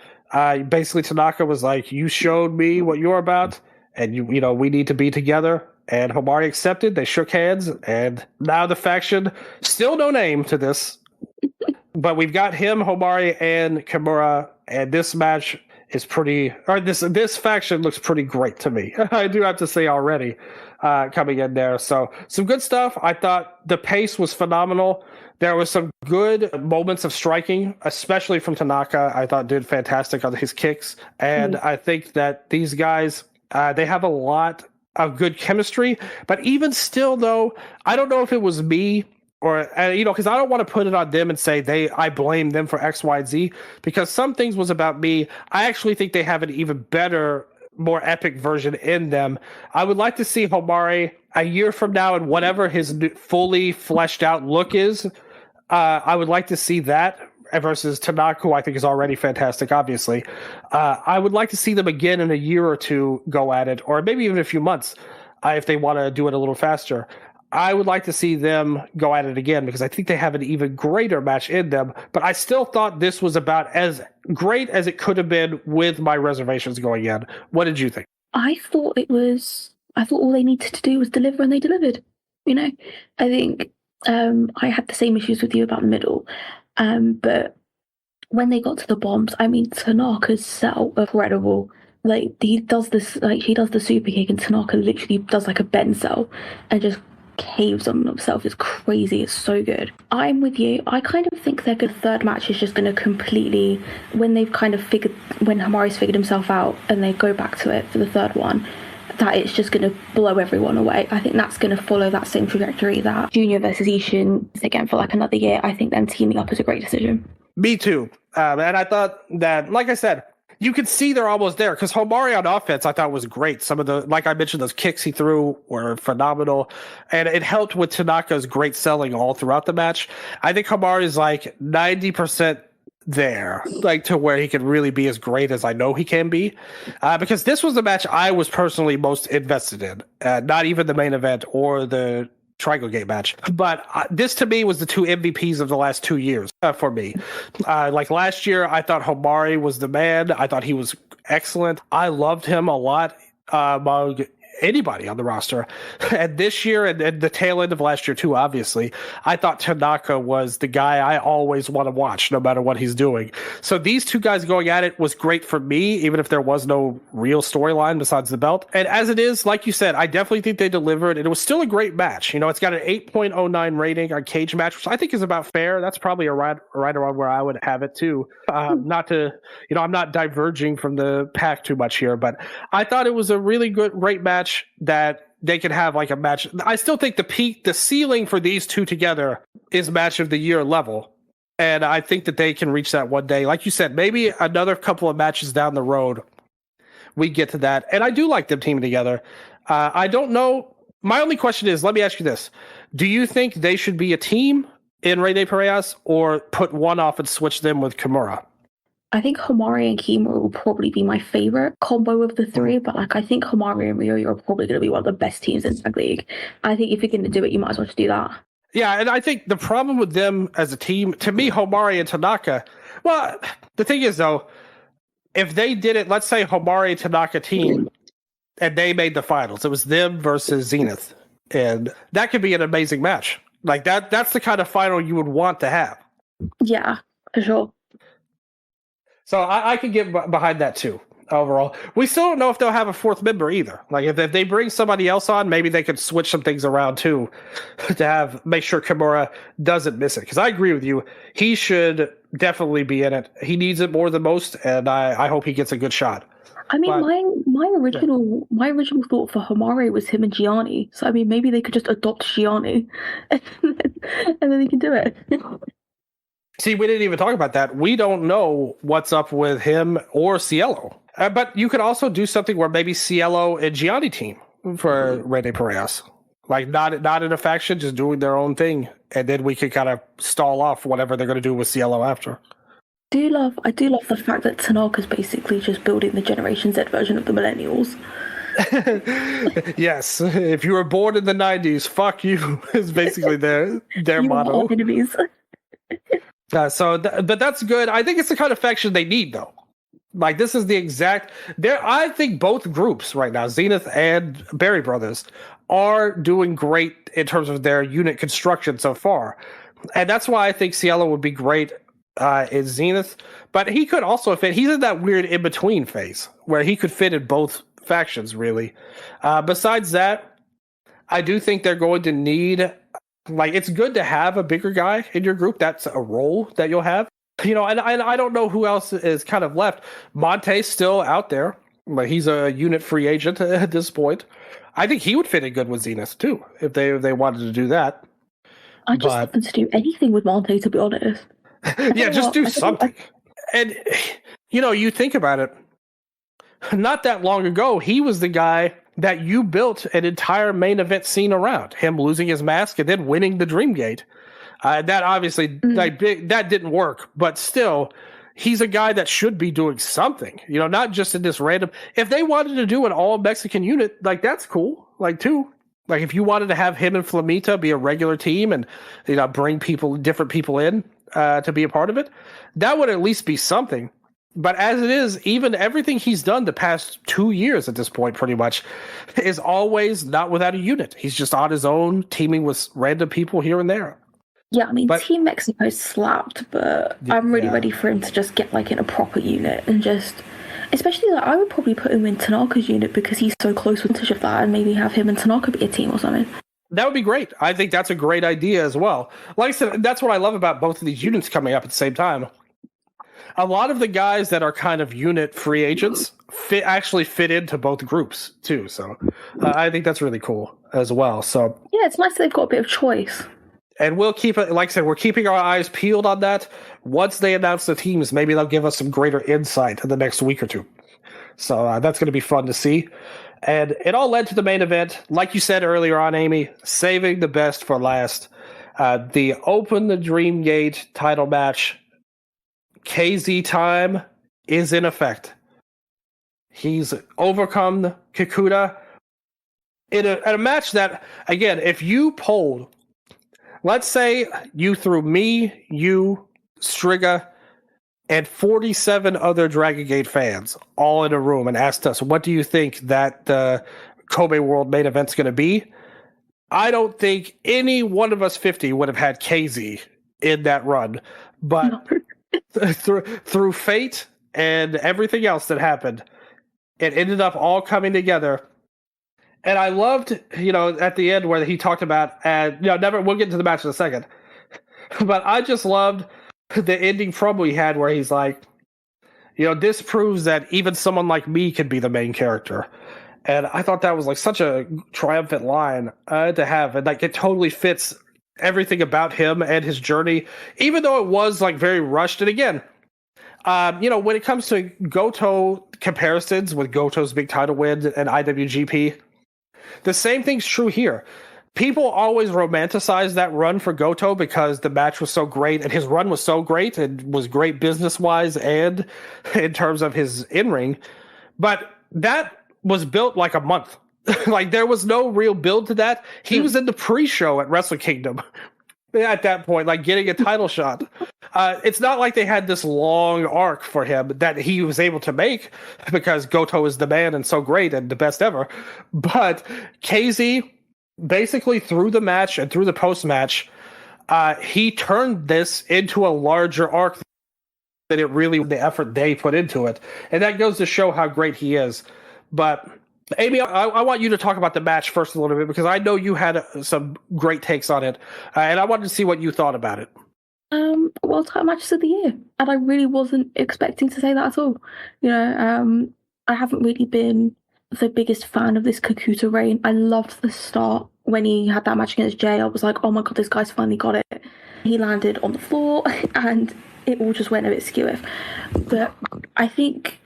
basically Tanaka was like, "You showed me what you're about, and we need to be together." And Homare accepted. They shook hands, and now the faction, still no name to this, but we've got him, Homare, and Kimura, and this match is this faction looks pretty great to me. I do have to say already, coming in there. So some good stuff. I thought the pace was phenomenal. There was some good moments of striking, especially from Tanaka. I thought did fantastic on his kicks, and I think that these guys, they have a lot of good chemistry, but even still, though, I don't know if it was me or because I don't want to put it on them and say I blame them for X, Y, and Z, because some things was about me. I actually think they have an even better, more epic version in them. I would like to see Homare a year from now and whatever his fully fleshed out look is. I would like to see that versus Tanaka, who I think is already fantastic, obviously. I would like to see them again in a year or two go at it, or maybe even a few months, if they want to do it a little faster. I would like to see them go at it again, because I think they have an even greater match in them, but I still thought this was about as great as it could have been with my reservations going in. What did you think? I thought all they needed to do was deliver, and they delivered. I think I had the same issues with you about the middle. But when they got to the bombs, Tanaka's sell incredible. He does the super kick, and Tanaka literally does like a bend cell and just caves on himself. It's crazy. It's so good. I'm with you. I kind of think their third match is just going to completely, when Homare's figured himself out and they go back to it for the third one, that it's just going to blow everyone away. I think that's going to follow that same trajectory that Junior versus Ishin again for like another year. I think them teaming up is a great decision. Me too. And I thought that, like I said, you can see they're almost there because Homari on offense I thought was great. Some of the, like I mentioned, those kicks he threw were phenomenal, and it helped with Tanaka's great selling all throughout the match. I think Homari is like 90% there, like to where he can really be as great as I know he can be, because this was the match I was personally most invested in, not even the main event or the DRAGONGATE match, but this to me was the two MVPs of the last 2 years for me. Like last year, I thought Homari was the man. I thought he was excellent. I loved him a lot among anybody on the roster. And this year, and the tail end of last year too, obviously, I thought Tanaka was the guy I always want to watch, no matter what he's doing. So these two guys going at it was great for me, even if there was no real storyline besides the belt. And as it is, like you said, I definitely think they delivered, and it was still a great match. You know, it's got an 8.09 rating on Cage Match, which I think is about fair. That's probably right around where I would have it too. Not to, you know, I'm not diverging from the pack too much here, but I thought it was a really great match that they could have like a match. I still think the ceiling for these two together is match of the year level. And I think that they can reach that one day. Like you said, maybe another couple of matches down the road, we get to that. And I do like them teaming together. I don't know. My only question is, let me ask you this. Do you think they should be a team in Rey de Parejas or put one off and switch them with Kimura? I think Homari and Kimura will probably be my favorite combo of the three, but like I think Homari and Ryoyo are probably going to be one of the best teams in Tag League. I think if you're going to do it, you might as well just do that. Yeah, and I think the problem with them as a team, to me, Homari and Tanaka, well, the thing is though, if they did it, let's say Homari and Tanaka team, and they made the finals, it was them versus Zenith, and that could be an amazing match. Like that's the kind of final you would want to have. Yeah, for sure. So I could get behind that too. Overall, we still don't know if they'll have a fourth member either. Like if they bring somebody else on, maybe they could switch some things around too, to make sure Kimura doesn't miss it. Because I agree with you, he should definitely be in it. He needs it more than most, and I hope he gets a good shot. I mean, my original thought for Homari was him and Gianni. So I mean, maybe they could just adopt Gianni, and then they can do it. See, we didn't even talk about that. We don't know what's up with him or Cielo. But you could also do something where maybe Cielo and Gianni team for Rey de Parejas. Like, not in a faction, just doing their own thing. And then we could kind of stall off whatever they're going to do with Cielo after. I do love the fact that Tanaka's basically just building the Generation Z version of the Millennials. Yes, if you were born in the 90s, fuck you, is basically their motto. Are enemies. But that's good. I think it's the kind of faction they need, though. Like, this is the exact... I think both groups right now, Zenith and Berry Brothers, are doing great in terms of their unit construction so far. And that's why I think Cielo would be great in Zenith. But he could also fit... He's in that weird in-between phase, where he could fit in both factions, really. Besides that, I do think they're going to need... Like, it's good to have a bigger guy in your group. That's a role that you'll have. You know, and I don't know who else is kind of left. Monte's still out there. But he's a unit free agent at this point. I think he would fit in good with Zenith, too, if they wanted to do that. I just want to do anything with Monte, to be honest. Yeah, just do something. And, you know, you think about it. Not that long ago, he was the guy that you built an entire main event scene around. Him losing his mask and then winning the Dreamgate. That obviously, that didn't work. But still, he's a guy that should be doing something. You know, not just in this random... If they wanted to do an all-Mexican unit, like, that's cool. Like, too. Like, if you wanted to have him and Flamita be a regular team and, you know, bring different people in to be a part of it, that would at least be something. But as it is, even everything he's done the past 2 years at this point, pretty much, is always not without a unit. He's just on his own, teaming with random people here and there. Yeah, I mean, Team Mexico slapped, but I'm really ready for him to just get, like, in a proper unit and just... Especially, like, I would probably put him in Tanaka's unit because he's so close with Tish of that, and maybe have him and Tanaka be a team or something. That would be great. I think that's a great idea as well. Like I said, that's what I love about both of these units coming up at the same time. A lot of the guys that are kind of unit free agents actually fit into both groups too. So I think that's really cool as well. So yeah, it's nice that they've got a bit of choice. And we'll keep it, like I said, we're keeping our eyes peeled on that. Once they announce the teams, maybe they'll give us some greater insight in the next week or two. So that's going to be fun to see. And it all led to the main event. Like you said earlier on, Amy, saving the best for last. The Open the Dream Gate title match. Kzy Time is in effect. He's overcome Kikuta in a match that, again, if you polled, let's say you threw me, you, Striga, and 47 other Dragon Gate fans all in a room and asked us, what do you think that the Kobe World main event's going to be? I don't think any one of us 50 would have had KZ in that run. But through fate and everything else that happened, it ended up all coming together. And I loved, at the end where he talked about, we'll get into the match in a second. But I just loved the ending promo he had where he's like, this proves that even someone like me could be the main character. And I thought that was like such a triumphant line to have. And like it totally fits everything about him and his journey, even though it was like very rushed. And again, when it comes to Goto comparisons with Goto's big title win and IWGP, the same thing's true here. People always romanticize that run for Goto because the match was so great and his run was so great and was great business-wise and in terms of his in-ring. But that was built like a month. Like there was no real build to that. He was in the pre-show at Wrestle Kingdom at that point, like getting a title shot. It's not like they had this long arc for him that he was able to make because Goto is the man and so great and the best ever. But KZ, basically through the match and through the post-match, he turned this into a larger arc than it really, the effort they put into it. And that goes to show how great he is. But Amy, I want you to talk about the match first a little bit because I know you had some great takes on it, and I wanted to see what you thought about it. World title matches of the year, and I really wasn't expecting to say that at all. I haven't really been the biggest fan of this Kikuta reign. I loved the start when he had that match against Jay. I was like, oh my god, this guy's finally got it. He landed on the floor, and it all just went a bit skew. But I think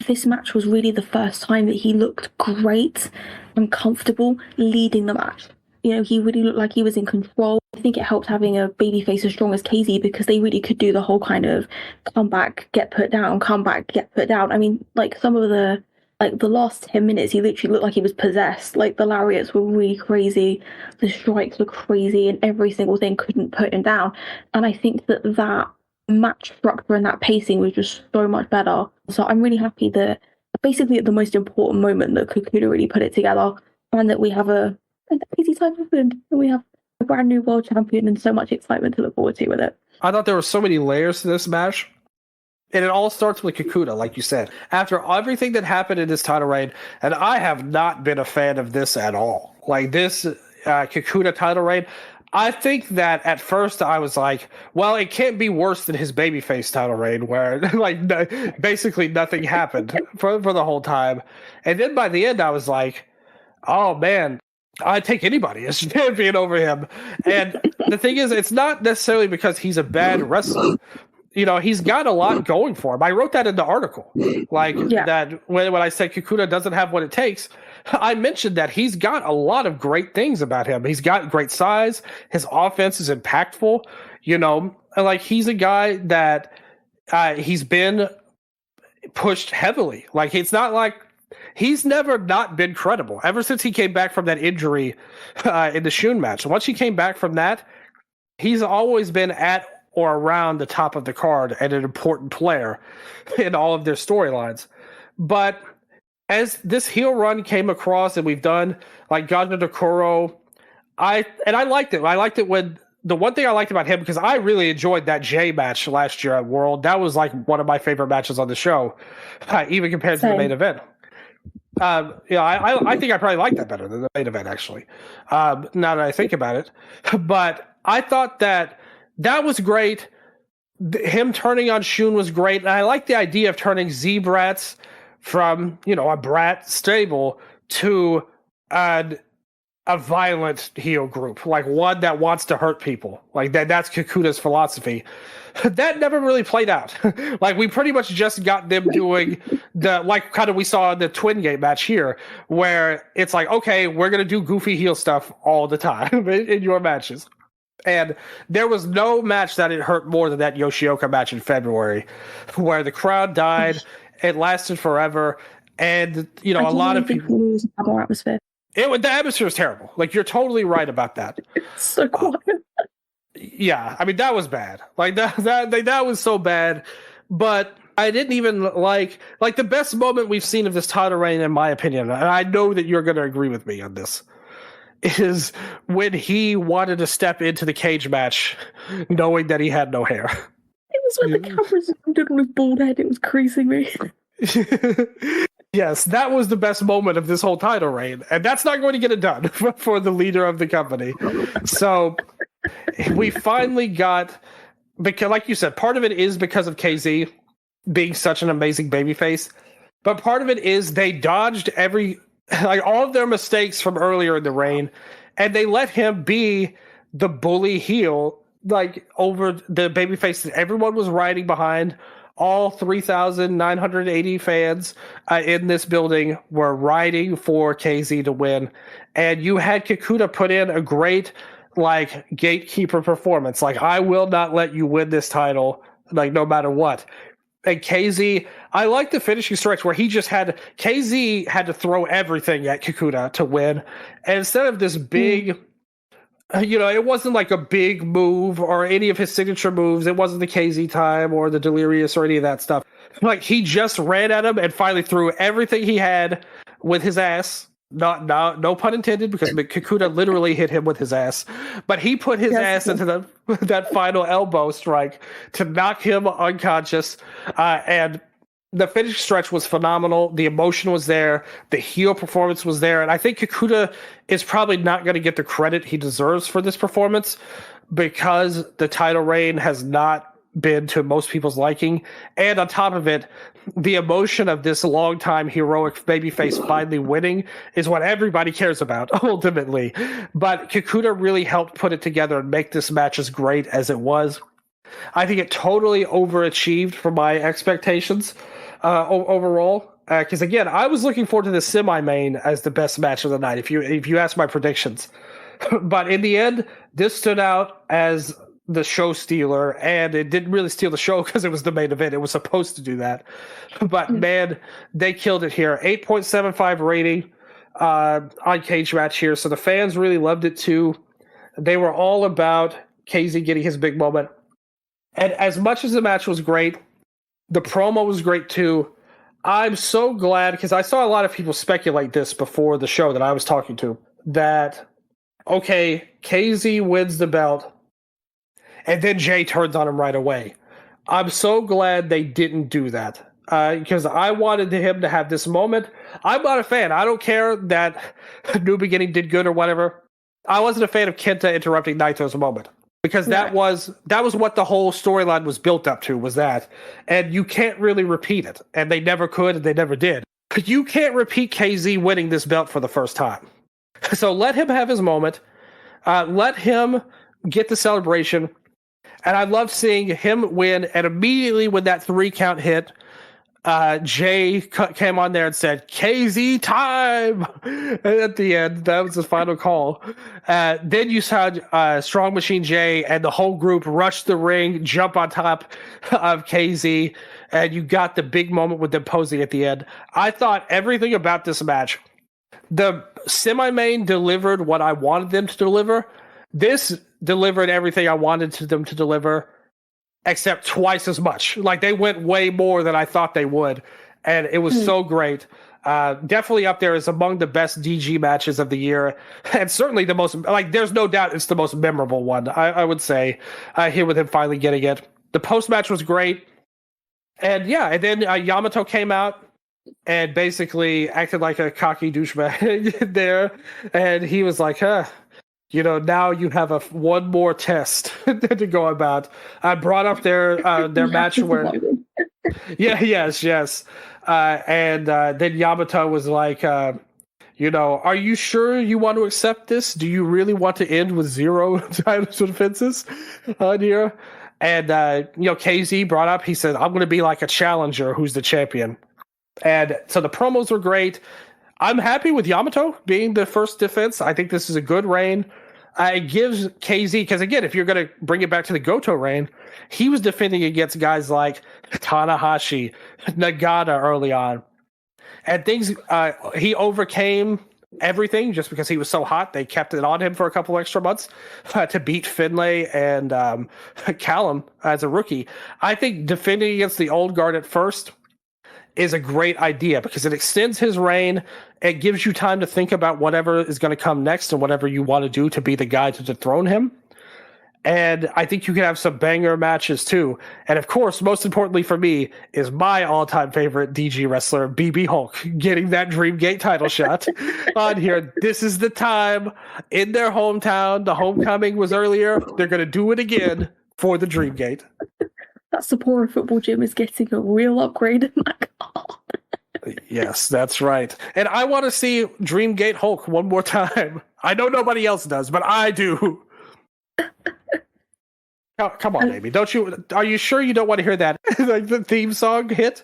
this match was really the first time that he looked great and comfortable leading the match. He really looked like he was in control. I think it helped having a babyface as strong as Kzy because they really could do the whole kind of come back, get put down, come back, get put down. I mean, like some of the last 10 minutes, he literally looked like he was possessed. Like the lariats were really crazy, the strikes were crazy, and every single thing couldn't put him down. And I think that match structure and that pacing was just so much better. So I'm really happy that basically at the most important moment that Kikuta really put it together, and that we have a Kzy Time happened, and we have a brand new world champion and so much excitement to look forward to with it. I thought there were so many layers to this match. And it all starts with Kikuta, like you said. After everything that happened in this title reign, and I have not been a fan of this at all. Like this Kikuta title reign, I think that at first I was like, well, it can't be worse than his babyface title reign where basically nothing happened for the whole time. And then by the end I was like, oh man, I'd take anybody as champion over him. And the thing is, it's not necessarily because he's a bad wrestler. He's got a lot going for him. I wrote that in the article. That when I said Kikuta doesn't have what it takes, I mentioned that he's got a lot of great things about him. He's got great size. His offense is impactful. He's a guy that he's been pushed heavily. Like, it's not like he's never not been credible ever since he came back from that injury in the Shun match. Once he came back from that, he's always been at or around the top of the card and an important player in all of their storylines. But as this heel run came across and we've done like Ganja Dokoro, I liked it. I liked it when the one thing I liked about him, because I really enjoyed that Jay match last year at World. That was like one of my favorite matches on the show, even compared to the main event. I think I probably like that better than the main event, actually, now that I think about it. But I thought that was great. Him turning on Shun was great. And I like the idea of turning Z-Brats from, a brat stable to a violent heel group, like one that wants to hurt people. Like that's Kakuta's philosophy. That never really played out. Like we pretty much just got them doing the like kind of we saw in the Twin Gate match here, where it's like, okay, we're gonna do goofy heel stuff all the time in your matches. And there was no match that it hurt more than that Yoshioka match in February, where the crowd died. It lasted forever, and you know a lot of people. Lose our atmosphere. The atmosphere was terrible. Like you're totally right about that. It's so quiet. Yeah, I mean that was bad. Like that was so bad. But I didn't even like the best moment we've seen of this title reign, in my opinion, and I know that you're going to agree with me on this, is when he wanted to step into the cage match, knowing that he had no hair. It was when the camera zoomed in on his bald head. It was creasing me. Yes, that was the best moment of this whole title reign, and that's not going to get it done for the leader of the company. So we finally got, because like you said, part of it is because of KZ being such an amazing babyface, but part of it is they dodged all of their mistakes from earlier in the reign, and they let him be the bully heel, like over the babyface that everyone was riding behind. All 3,980 fans in this building were riding for KZ to win. And you had Kakuta put in a great, like, gatekeeper performance. Like, I will not let you win this title, like, no matter what. And KZ, I like the finishing stretch where KZ had to throw everything at Kakuta to win. And instead of this big... it wasn't like a big move or any of his signature moves. It wasn't the Kzy Time or the Delirious or any of that stuff. Like, he just ran at him and finally threw everything he had with his ass. No pun intended, because Kakuta literally hit him with his ass. But he put his ass into that final elbow strike to knock him unconscious. And the finish stretch was phenomenal. The emotion was there. The heel performance was there. And I think Kakuta is probably not going to get the credit he deserves for this performance, because the title reign has not been to most people's liking. And on top of it, the emotion of this long-time heroic babyface finally winning is what everybody cares about, ultimately. But Kakuta really helped put it together and make this match as great as it was. I think it totally overachieved for my expectations overall. Because again, I was looking forward to the semi-main as the best match of the night, if you ask my predictions. But in the end, this stood out as the show stealer, and it didn't really steal the show because it was the main event. It was supposed to do that. But man, they killed it here. 8.75 rating on Cage Match here. So the fans really loved it too. They were all about KZ getting his big moment. And as much as the match was great, the promo was great too. I'm so glad, because I saw a lot of people speculate this before the show that I was talking to, that, okay, KZ wins the belt, and then Jay turns on him right away. I'm so glad they didn't do that, because I wanted him to have this moment. I'm not a fan. I don't care that New Beginning did good or whatever. I wasn't a fan of Kenta interrupting Naito's moment, because that was what the whole storyline was built up to, was that. And you can't really repeat it. And they never could, and they never did. But you can't repeat KZ winning this belt for the first time. So let him have his moment. Let him get the celebration. And I loved seeing him win. And immediately when that 3 count hit, Jay came on there and said, Kzy Time! And at the end, that was the final call. Then you saw Strong Machine Jay and the whole group rush the ring, jump on top of KZ, and you got the big moment with them posing at the end. I thought everything about this match, the semi-main delivered what I wanted them to deliver. This delivered everything I wanted them to deliver, except twice as much. Like, they went way more than I thought they would, and it was so great. Definitely up there is among the best DG matches of the year, and certainly the most, like, there's no doubt it's the most memorable one, I would say, here with him finally getting it. The post-match was great, and yeah, and then Yamato came out and basically acted like a cocky douchebag there, and he was like, now you have one more test to go about. I brought up their match where... Yes. And then Yamato was like, Are you sure you want to accept this? Do you really want to end with 0 titles defenses on here? And, Kzy brought up, he said, I'm going to be like a challenger who's the champion. And so the promos were great. I'm happy with Yamato being the first defense. I think this is a good reign. It gives Kzy, because again, if you're going to bring it back to the Goto reign, he was defending against guys like Tanahashi, Nagata early on. And things, he overcame everything just because he was so hot. They kept it on him for a couple extra months to beat Finlay and Callum as a rookie. I think defending against the old guard at first is a great idea because it extends his reign. It gives you time to think about whatever is going to come next and whatever you want to do to be the guy to dethrone him. And I think you can have some banger matches too. And of course, most importantly for me is my all-time favorite DG wrestler, BB Hulk, getting that Dreamgate title shot on here. This is the time in their hometown. The homecoming was earlier. They're going to do it again for the Dreamgate. That Sapporo football gym is getting a real upgrade in that car. Yes, that's right. And I want to see Dreamgate Hulk one more time. I know nobody else does, but I do. Come on, baby. Are you sure you don't want to hear that like the theme song hit?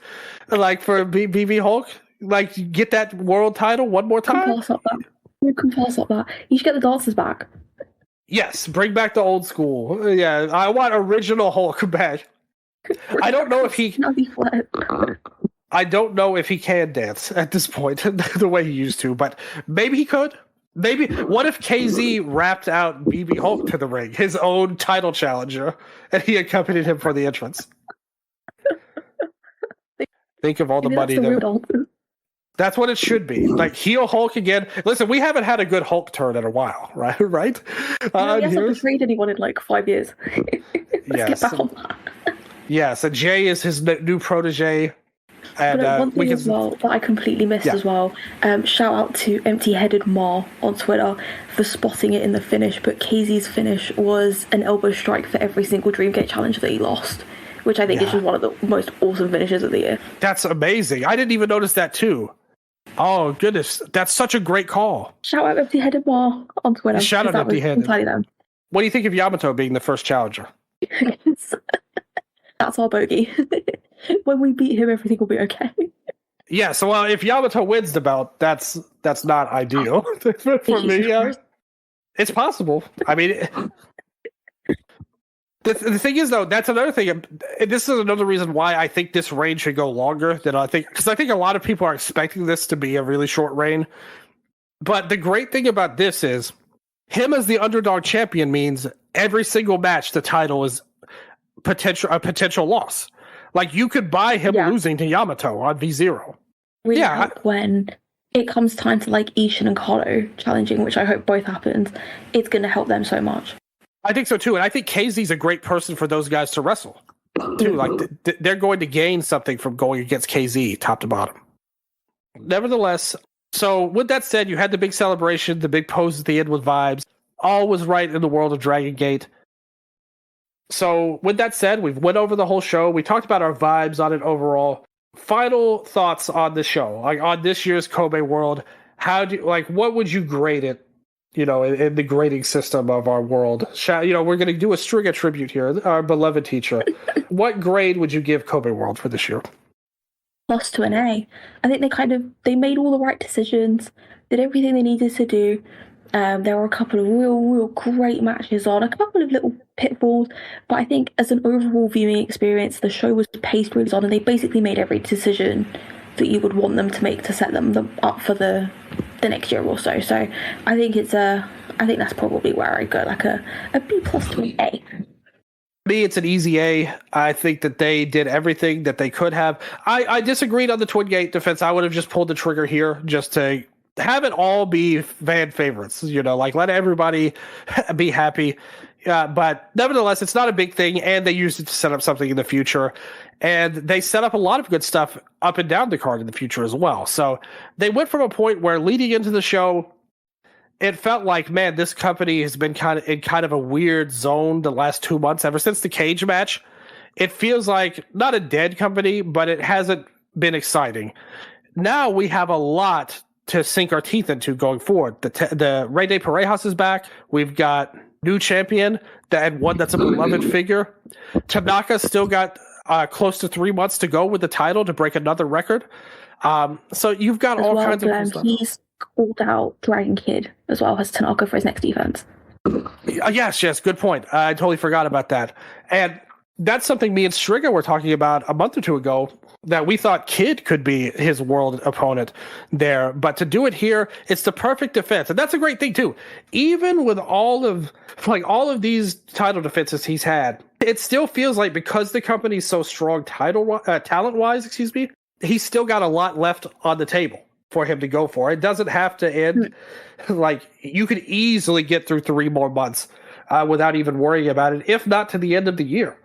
Like for BB Hulk? Like get that world title one more time? You can pass up that. You should get the dancers back. Yes, bring back the old school. Yeah, I want original Hulk back. I don't know if he I don't know if he can dance at this point the way he used to, but maybe he could. Maybe what if Kzy rapped out BB Hulk to the ring, his own title challenger, and he accompanied him for the entrance? Think of all the money there. That's what it should be. Like heel Hulk again. Listen, we haven't had a good Hulk turn in a while, right? Right? He hasn't traded anyone in like 5 years. Let's get back on that. Yes, and Jay is his new protege. And one thing as well that I completely missed as well. Shout out to Empty Headed Ma on Twitter for spotting it in the finish. But Kzy's finish was an elbow strike for every single Dreamgate challenge that he lost, which I think is just one of the most awesome finishes of the year. That's amazing. I didn't even notice that too. Oh goodness, that's such a great call. Shout out Empty Headed Ma on Twitter. Shout out Empty Headed. What do you think of Yamato being the first challenger? That's our bogey. When we beat him, everything will be okay. Yeah, so if Yamato wins the belt, that's not ideal for me. Yeah. It's possible. I mean, the thing is, though, that's another thing. This is another reason why I think this reign should go longer than I think, because I think a lot of people are expecting this to be a really short reign. But the great thing about this is him as the underdog champion means every single match the title is a potential loss. Like you could buy him losing to Yamato on V0. Really help when it comes time to like Ishin and Kolo challenging, which I hope both happens. It's going to help them so much. I think so too, and I think Kzy's a great person for those guys to wrestle too. Like they're going to gain something from going against Kzy top to bottom. Nevertheless, so with that said, you had the big celebration, the big pose at the end with vibes. All was right in the world of Dragon Gate. So with that said, we've went over the whole show. We talked about our vibes on it overall. Final thoughts on the show, like on this year's Kobe World. What would you grade it? In the grading system of our world. We're going to do a string of tribute here. Our beloved teacher. What grade would you give Kobe World for this year? Plus to an A. I think they made all the right decisions, did everything they needed to do. There were a couple of real great matches on, a couple of little pitfalls, but I think as an overall viewing experience, the show was paced really on, and they basically made every decision that you would want them to make to set them up for the next year or so. So I think that's probably where I go, like a B plus to an A. Me, it's an easy A. I think that they did everything that they could have. I disagreed on the Twin Gate defense. I would have just pulled the trigger here just to have it all be fan favorites, let everybody be happy. But nevertheless, it's not a big thing, and they used it to set up something in the future. And they set up a lot of good stuff up and down the card in the future as well. So they went from a point where leading into the show, it felt like, man, this company has been kind of a weird zone the last 2 months. Ever since the cage match, it feels like not a dead company, but it hasn't been exciting. Now we have a lot to sink our teeth into going forward. The Rey de Parejas is back. We've got new champion and one that's a beloved figure. Tanaka still got close to 3 months to go with the title to break another record. So you've got all kinds of cool stuff. He's called out Dragon Kid as well as Tanaka for his next defense. Yes, good point. I totally forgot about that. And that's something me and Striga were talking about a month or two ago, that we thought Kid could be his world opponent there. But to do it here, it's the perfect defense. And that's a great thing, too. Even with all of these title defenses he's had, it still feels like because the company's so strong talent-wise, he's still got a lot left on the table for him to go for. It doesn't have to end. Like, you could easily get through 3 more months without even worrying about it, if not to the end of the year.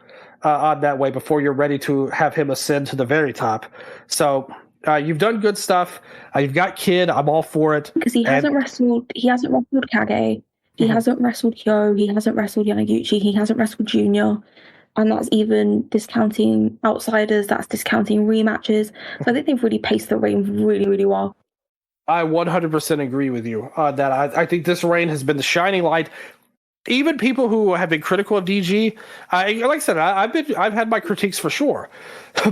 On that way before you're ready to have him ascend to the very top. So you've done good stuff. You've got Kid. I'm all for it. Because he hasn't wrestled Kage. He hasn't wrestled Hyo. He hasn't wrestled Yamaguchi. He hasn't wrestled Junior. And that's even discounting outsiders. That's discounting rematches. So I think they've really paced the reign really, really well. I 100% agree with you on that. I think this reign has been the shining light. Even people who have been critical of DG, like I said, I've had my critiques for sure,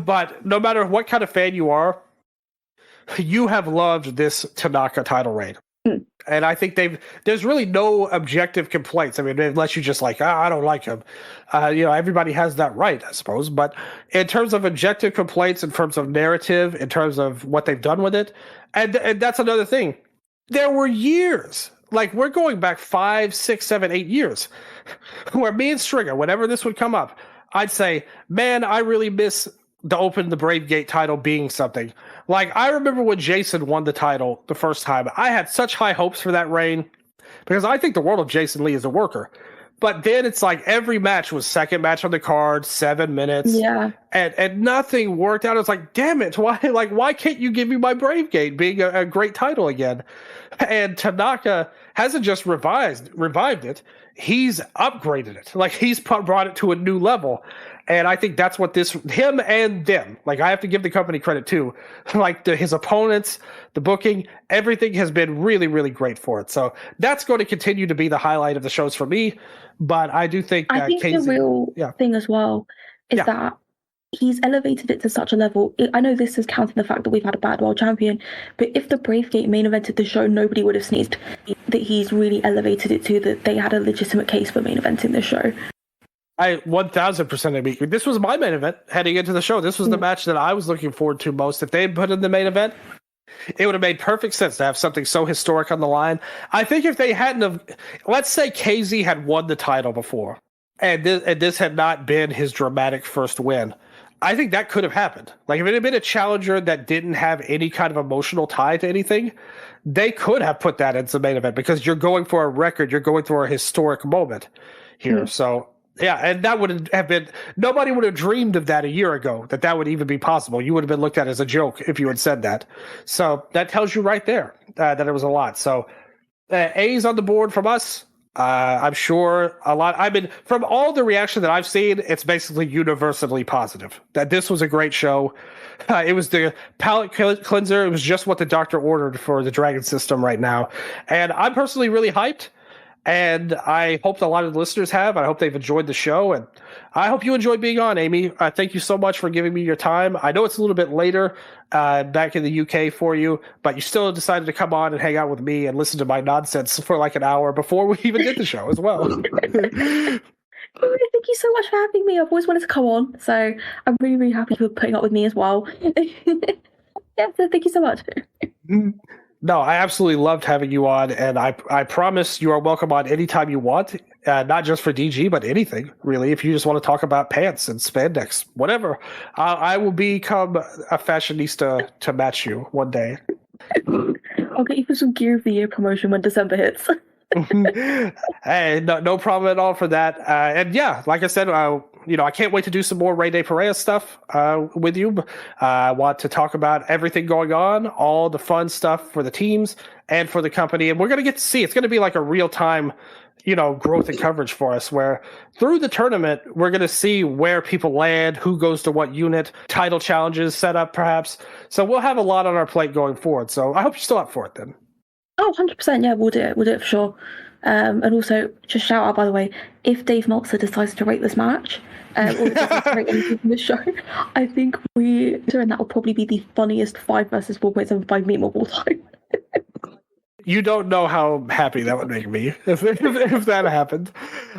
but no matter what kind of fan you are, you have loved this Tanaka title reign, and I think there's really no objective complaints. I mean, unless you just like, I don't like him, everybody has that right, I suppose. But in terms of objective complaints, in terms of narrative, in terms of what they've done with it, and that's another thing. There were years. Like, we're going back 5, 6, 7, 8 years where me and Striga, whenever this would come up, I'd say, man, I really miss the Brave Gate title being something. Like, I remember when Jason won the title the first time. I had such high hopes for that reign because I think the world of Jason Lee as a worker. But then it's like every match was second match on the card, 7 minutes. Yeah. And nothing worked out. It's like, damn it. Why can't you give me my Brave Gate being a great title again? And Tanaka hasn't just revived it. He's upgraded it. Like, he's brought it to a new level. And I think that's what him and them, like, I have to give the company credit too. Like, his opponents, the booking, everything has been really, really great for it. So that's going to continue to be the highlight of the shows for me. But I do think I think Kzy, the real thing as well is that he's elevated it to such a level. I know this is counting the fact that we've had a bad world champion, but if the Brave Gate main evented the show, nobody would have sneezed. That he's really elevated it to that they had a legitimate case for main eventing the show. I 1000% agree. This was my main event heading into the show. This was the match that I was looking forward to most. If they had put in the main event, it would have made perfect sense to have something so historic on the line. I think if they hadn't have, let's say Kzy had won the title before, and this had not been his dramatic first win, I think that could have happened. Like, if it had been a challenger that didn't have any kind of emotional tie to anything, they could have put that into the main event because you're going for a record. You're going for a historic moment here. So, yeah, and that would have been, nobody would have dreamed of that a year ago, that would even be possible. You would have been looked at as a joke if you had said that. So that tells you right there that it was a lot. So A's on the board from us. I'm sure a lot. I mean, from all the reaction that I've seen, it's basically universally positive that this was a great show. It was the palate cleanser. It was just what the doctor ordered for the Dragon system right now. And I'm personally really hyped. And I hope a lot of the listeners have. I hope they've enjoyed the show. And I hope you enjoyed being on, Amy. Thank you so much for giving me your time. I know it's a little bit later back in the UK for you, but you still decided to come on and hang out with me and listen to my nonsense for like an hour before we even did the show as well. Thank you so much for having me. I've always wanted to come on, so I'm really, really happy for putting up with me as well. Yeah, so thank you so much. No, I absolutely loved having you on, and I promise you are welcome on anytime you want, not just for DG, but anything, really. If you just want to talk about pants and spandex, whatever, I will become a fashionista to match you one day. I'll get you for some Gear of the Year promotion when December hits. Hey, no problem at all for that. And yeah, like I said, I can't wait to do some more Rey de Perea stuff with you. I want to talk about everything going on, all the fun stuff for the teams and for the company. And we're going to get to see, it's going to be like a real-time, growth and coverage for us, where through the tournament, we're going to see where people land, who goes to what unit, title challenges set up perhaps. So we'll have a lot on our plate going forward. So I hope you're still up for it then. Oh, 100%. Yeah, we'll do it. We'll do it for sure. And also, just shout out, by the way, if Dave Meltzer decides to rate this match, or rate anything from this show, I think and that will probably be the funniest 5 versus 4.75 meme of all time. You don't know how happy that would make me if that happened.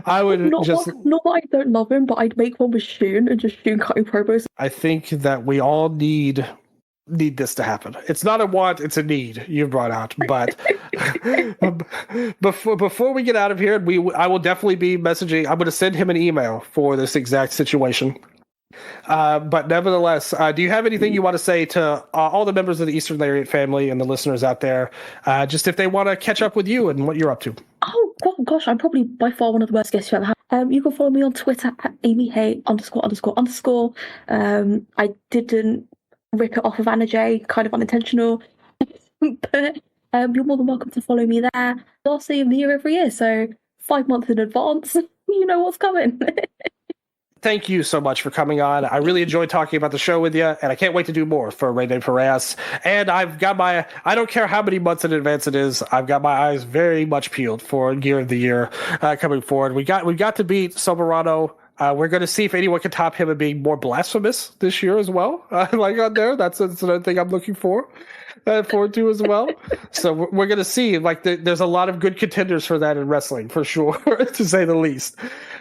I would not that I don't love him, but I'd make one with Shun and just Shun cutting promos. I think that we all need this to happen. It's not a want, it's a need you brought out. But before we get out of here, I will definitely be messaging. I'm going to send him an email for this exact situation. But nevertheless, do you have anything you want to say to all the members of the Eastern Lariat family and the listeners out there, just if they want to catch up with you and what you're up to? Oh, gosh, I'm probably by far one of the worst guests you ever had. You can follow me on Twitter at AmyHay ____. I didn't rip it off of Anna J, kind of unintentional. But you're more than welcome to follow me there. Last day of the year every year, so 5 months in advance, you know what's coming. Thank you so much for coming on. I really enjoyed talking about the show with you, and I can't wait to do more for Rey de Perea. And I've got I don't care how many months in advance it is, I've got my eyes very much peeled for Gear of the Year coming forward. We got to beat Soberano. We're going to see if anyone can top him and being more blasphemous this year as well. Like on there, that's another thing I'm looking forward to as well. So we're going to see, there's a lot of good contenders for that in wrestling, for sure, to say the least.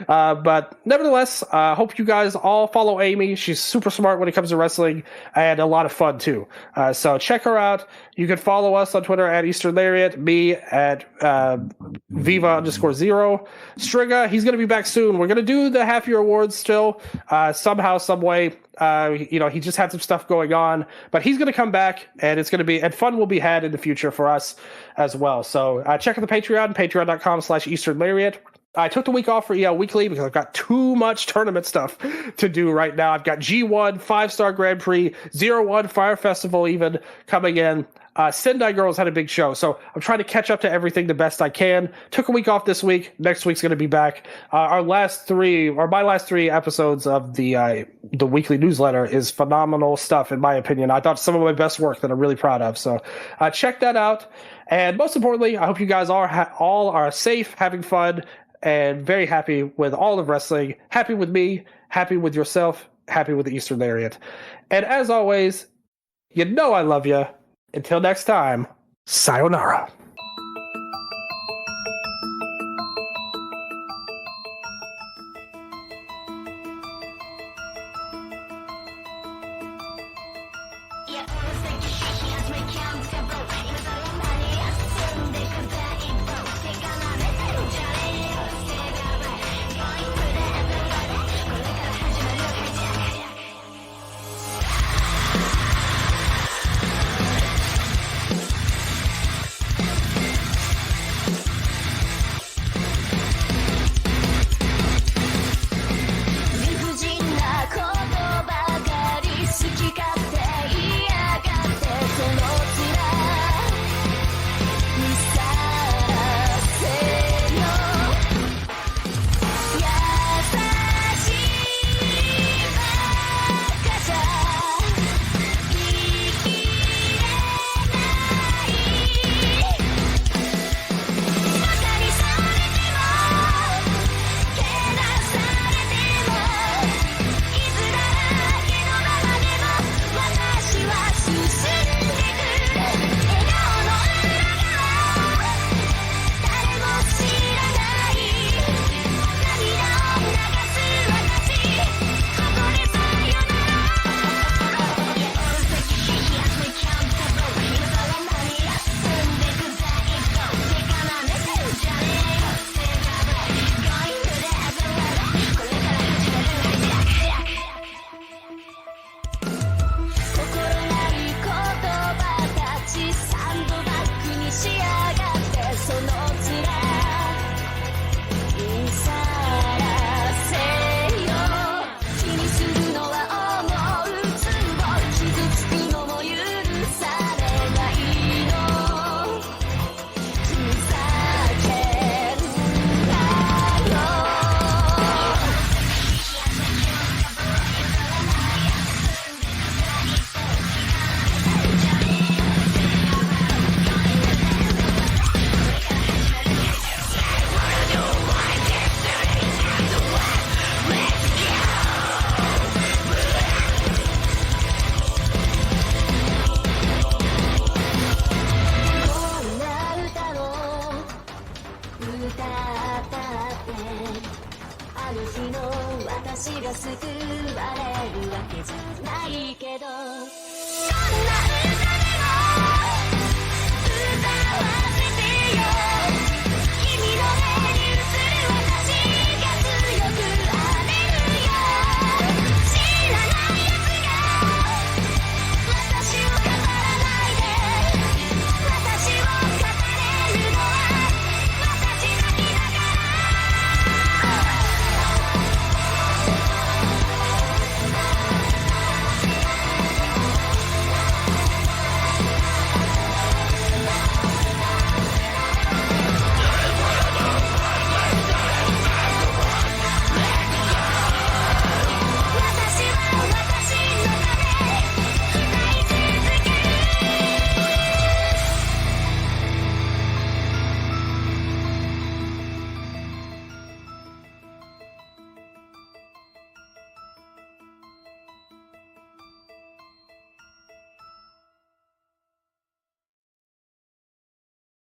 But nevertheless, I hope you guys all follow Amy. She's super smart when it comes to wrestling and a lot of fun too. So check her out. You can follow us on Twitter at Eastern Lariat, me at Viva_0. Striga, he's going to be back soon. We're going to do the half-year awards still, somehow, some way. He just had some stuff going on, but he's going to come back, and it's going to be, and fun will be had in the future for us as well. So check out the Patreon, patreon.com/Eastern Lariat. I took the week off for EL Weekly because I've got too much tournament stuff to do right now. I've got G1, 5-Star Grand Prix, 01 Fire Festival even coming in. Sendai Girls had a big show, so I'm trying to catch up to everything the best I can. Took a week off this week. Next week's going to be back. My last 3 episodes of the weekly newsletter is phenomenal stuff, in my opinion. I thought some of my best work that I'm really proud of. So check that out. And most importantly, I hope you guys all are safe, having fun, and very happy with all of wrestling. Happy with me, happy with yourself, happy with the Eastern Lariat. And as always, I love you. Until next time, sayonara.